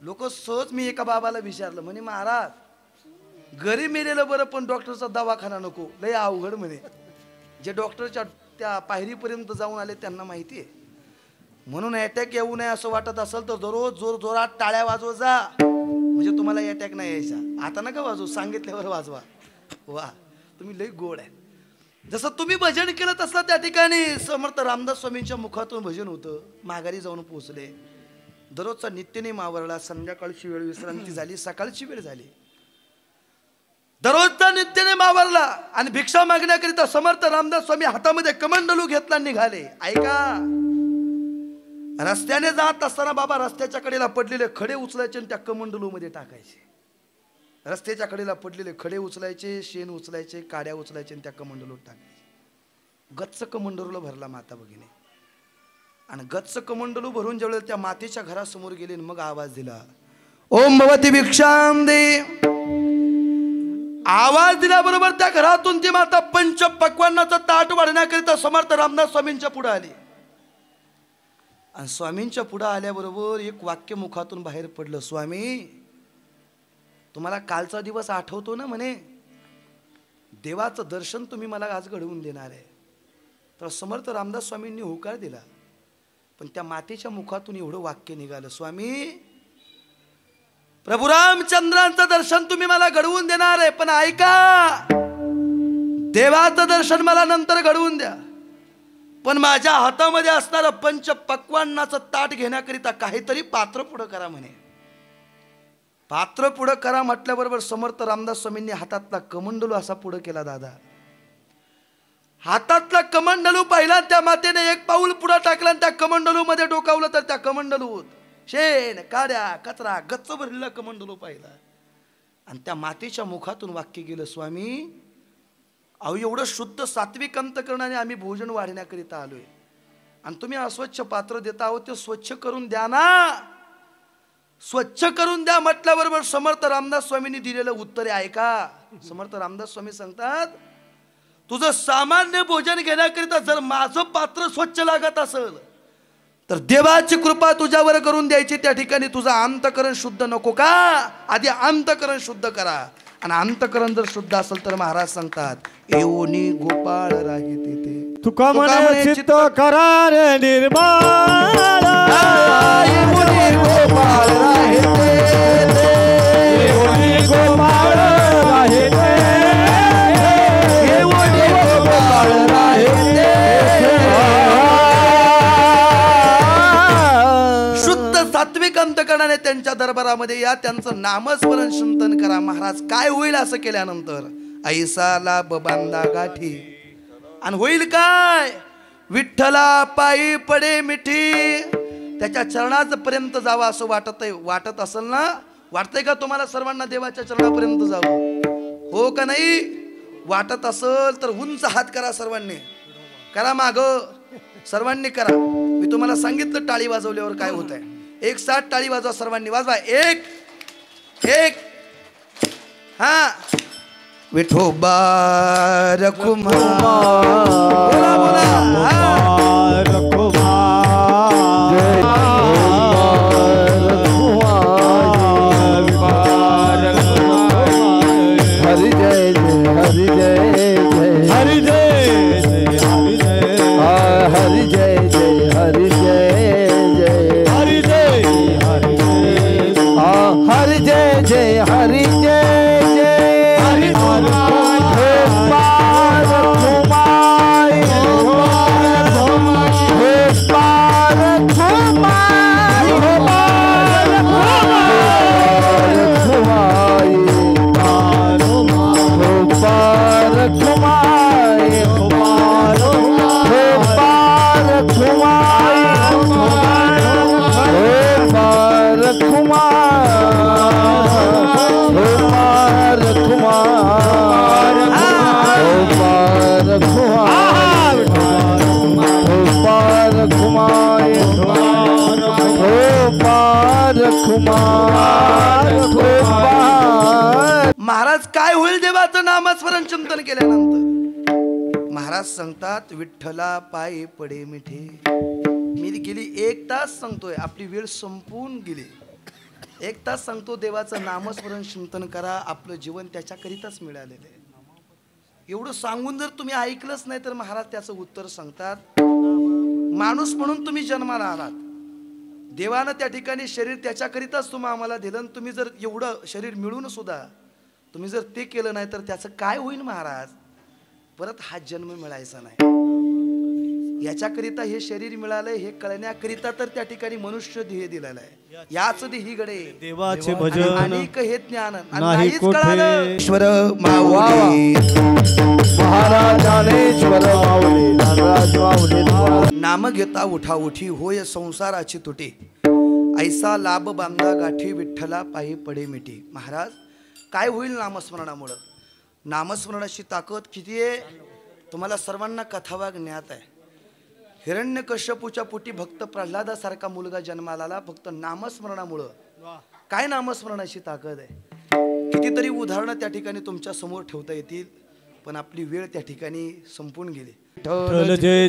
लोक सहज, मी एका बाबाला विचारलं, म्हणे महाराज घरी मेलेलं बरं पण डॉक्टरचा दवाखाना नको, लय अवघड म्हणे. जे डॉक्टरच्या त्या पायरीपर्यंत जाऊन आले त्यांना माहिती आहे. म्हणून अटॅक येऊ नये असं वाटत असेल तर दररोज जोर जोरात टाळ्या वाजवत जा, म्हणजे तुम्हाला अटॅक नाही यायचा. आता नका वाजवू, सांगितल्यावर वाजवा. वा, तुम्ही लय गोड आहे. जसं तुम्ही भजन केलं तसं त्या ठिकाणी समर्थ रामदास स्वामींच्या मुखातून भजन होतं. माघारी जाऊन पोहोचले. दररोजचा नित्यनेम आवरला. संध्याकाळची वेळ विश्रांती झाली, सकाळची वेळ झाली. दररोजचा नित्यनेम आवरला आणि भिक्षा मागण्याकरिता समर्थ रामदास स्वामी हातामध्ये कमंडलू घेतला निघाले. ऐका, रस्त्याने जात असताना बाबा रस्त्याच्या कडेला पडलेले खडे उचलायचे आणि त्या कमंडलू मध्ये टाकायचे. रस्त्याच्या कडेला पडलेले खडे उचलायचे, शेण उचलायचे, काड्या उचलायचे आणि त्या कमंडलूत टाकायचे. गच्च कमंडलूला भरला माता भगिनी. आणि गच्च कमंडलू भरून जेवढे त्या मातेच्या घरासमोर गेले मग आवाज दिला, ओम भवती भिक्षाम दे. आवाज दिल्याबरोबर त्या घरातून ती माता पंच पक्वान्नाचं ताट वाढण्याकरिता समर्थ रामदास स्वामींच्या पुढे आली. आणि स्वामींच्या पुढे आल्याबरोबर एक वाक्य मुखातून बाहेर पडलं, स्वामी तुम्हाला कालचा दिवस आठवतो ना म्हणे, देवाचं दर्शन तुम्ही मला आज घडवून देणार आहे. तर समर्थ रामदास स्वामींनी होकार दिला. पण त्या मातेच्या मुखातून एवढं वाक्य निघालं, स्वामी प्रभू रामचंद्रांचं दर्शन तुम्ही मला घडवून देणार आहे, पण ऐका देवाचं दर्शन मला नंतर घडवून द्या, पण माझ्या हातामध्ये असणारं पंच पक्वान्नाचं ताट घेण्याकरिता काहीतरी पात्र पुढं करा म्हणे. पात्र पुढं करा म्हटल्याबरोबर समर्थ रामदास स्वामींनी हातातला कमंडलू असा पुढं केला. दादा हातातला कमंडलू पाहिला, त्या मातेने एक पाऊल पुढं टाकला आणि त्या कमंडलू मध्ये डोकावलं तर त्या कमंडलूत शेण काड्या कचरा गच्च भरलेला कमंडलू पाहिला. आणि त्या मातेच्या मुखातून वाक्य गेलं, स्वामी अहो एवढं शुद्ध सात्विक अंतकरणाने आम्ही भोजन वाढण्याकरिता आलोय आणि तुम्ही अस्वच्छ पात्र देता आहोत, ते स्वच्छ करून द्या ना, स्वच्छ करून द्या म्हटल्याबरोबर समर्थ रामदास स्वामींनी दिलेलं उत्तर आहे. ऐका, समर्थ रामदास स्वामी सांगतात, तुझं सामान्य भोजन घेण्याकरिता जर माझं पात्र स्वच्छ लागत असेल तर देवाची कृपा तुझ्यावर करून द्यायची. त्या ठिकाणी तुझं अंतकरण शुद्ध नको का, आधी अंतकरण शुद्ध करा. आणि अंतकरण जर शुद्ध असेल तर महाराज सांगतात, येऊनी गोपाळ राही तेथे तुका म्हणे चित्त करार निर्माण, येऊनी गोपाळ राही तेथे, येऊनी गोपाळ राही तेथे, येऊनी गोपाळ राही तेथे. शुद्ध सात्विक अंतकरणाने त्यांच्या दरबारामध्ये या, त्यांचं नामस्मरण चिंतन करा. महाराज काय होईल असं केल्यानंतर, ऐसा लाभ बांधा गाठी. आणि होईल काय, विठ्ठला पायी पडे मिठी. त्याच्या चरणापर्यंत जावं असं वाटत असेल ना, वाटतंय का तुम्हाला सर्वांना देवाच्या चरणापर्यंत जावं, हो का नाही? वाटत असेल तर उंच हात करा, सर्वांनी करा, माग सर्वांनी करा. मी तुम्हाला सांगितलं टाळी वाजवल्यावर काय होत आहे. एक साथ टाळी वाजवा, सर्वांनी वाजवा. एक एक हा, विठोबा रखुमा, बोला बोला, हरि जय जय हरि जय जय हरि जय जय हरि जय हरि जय जय हरि जय जय हरि जय हरि जय हरि जय जय हरि जय जय हरि महाराज काय होईल देवाचं नामस्मरण चिंतन केल्यानंतर? महाराज सांगतात, विठ्ठला पायी पडे मिठे. मी गेली 1 तास सांगतोय, आपली वेळ संपून गेली. 1 तास सांगतो देवाचं नामस्मरण चिंतन करा, आपलं जीवन त्याच्याकरिताच मिळालेलं आहे. एवढं सांगून जर तुम्ही ऐकलंच नाही तर महाराज त्याचं उत्तर सांगतात, माणूस म्हणून तुम्ही जन्माला आलात, देवानं त्या ठिकाणी शरीर त्याच्याकरिताच तुम्ही आम्हाला दिलं, आणि तुम्ही जर एवढं शरीर मिळून सुद्धा तुम्ही जर ते केलं नाही तर त्याचं काय होईल महाराज? परत हा जन्म मिळायचा नाही. याच्याकरिता हे शरीर मिळालंय हे कळण्याकरिता तर त्या ठिकाणी मनुष्य देह दिलेला आहे. याच देही गडे देवाचे भजन अनेक हे ज्ञान आणि नाही नाहीच कोठे. कळालं. ईश्वर माऊली महाराज ज्ञानेश्वर माऊली धनराज माऊली. नाम घेता उठा उठी होय संसाराची तुटी, ऐसा लाभ बांधा गाठी विठ्ठला पायी पडे मिठी. महाराज काय होईल नामस्मरणामुळं? नामस्मरणाची ताकद किती आहे तुम्हाला सर्वांना कथावाग ज्ञात आहे. हिरण्यकश्यपूच्या पोटी भक्त प्रल्हादासारखा मुलगा जन्माला आला फक्त नामस्मरणामुळं. काय नामस्मरणाची ताकद आहे? कितीतरी उदाहरणं त्या ठिकाणी तुमच्या समोर ठेवता येतील, पण आपली वेळ त्या ठिकाणी संपून गेली. जय जय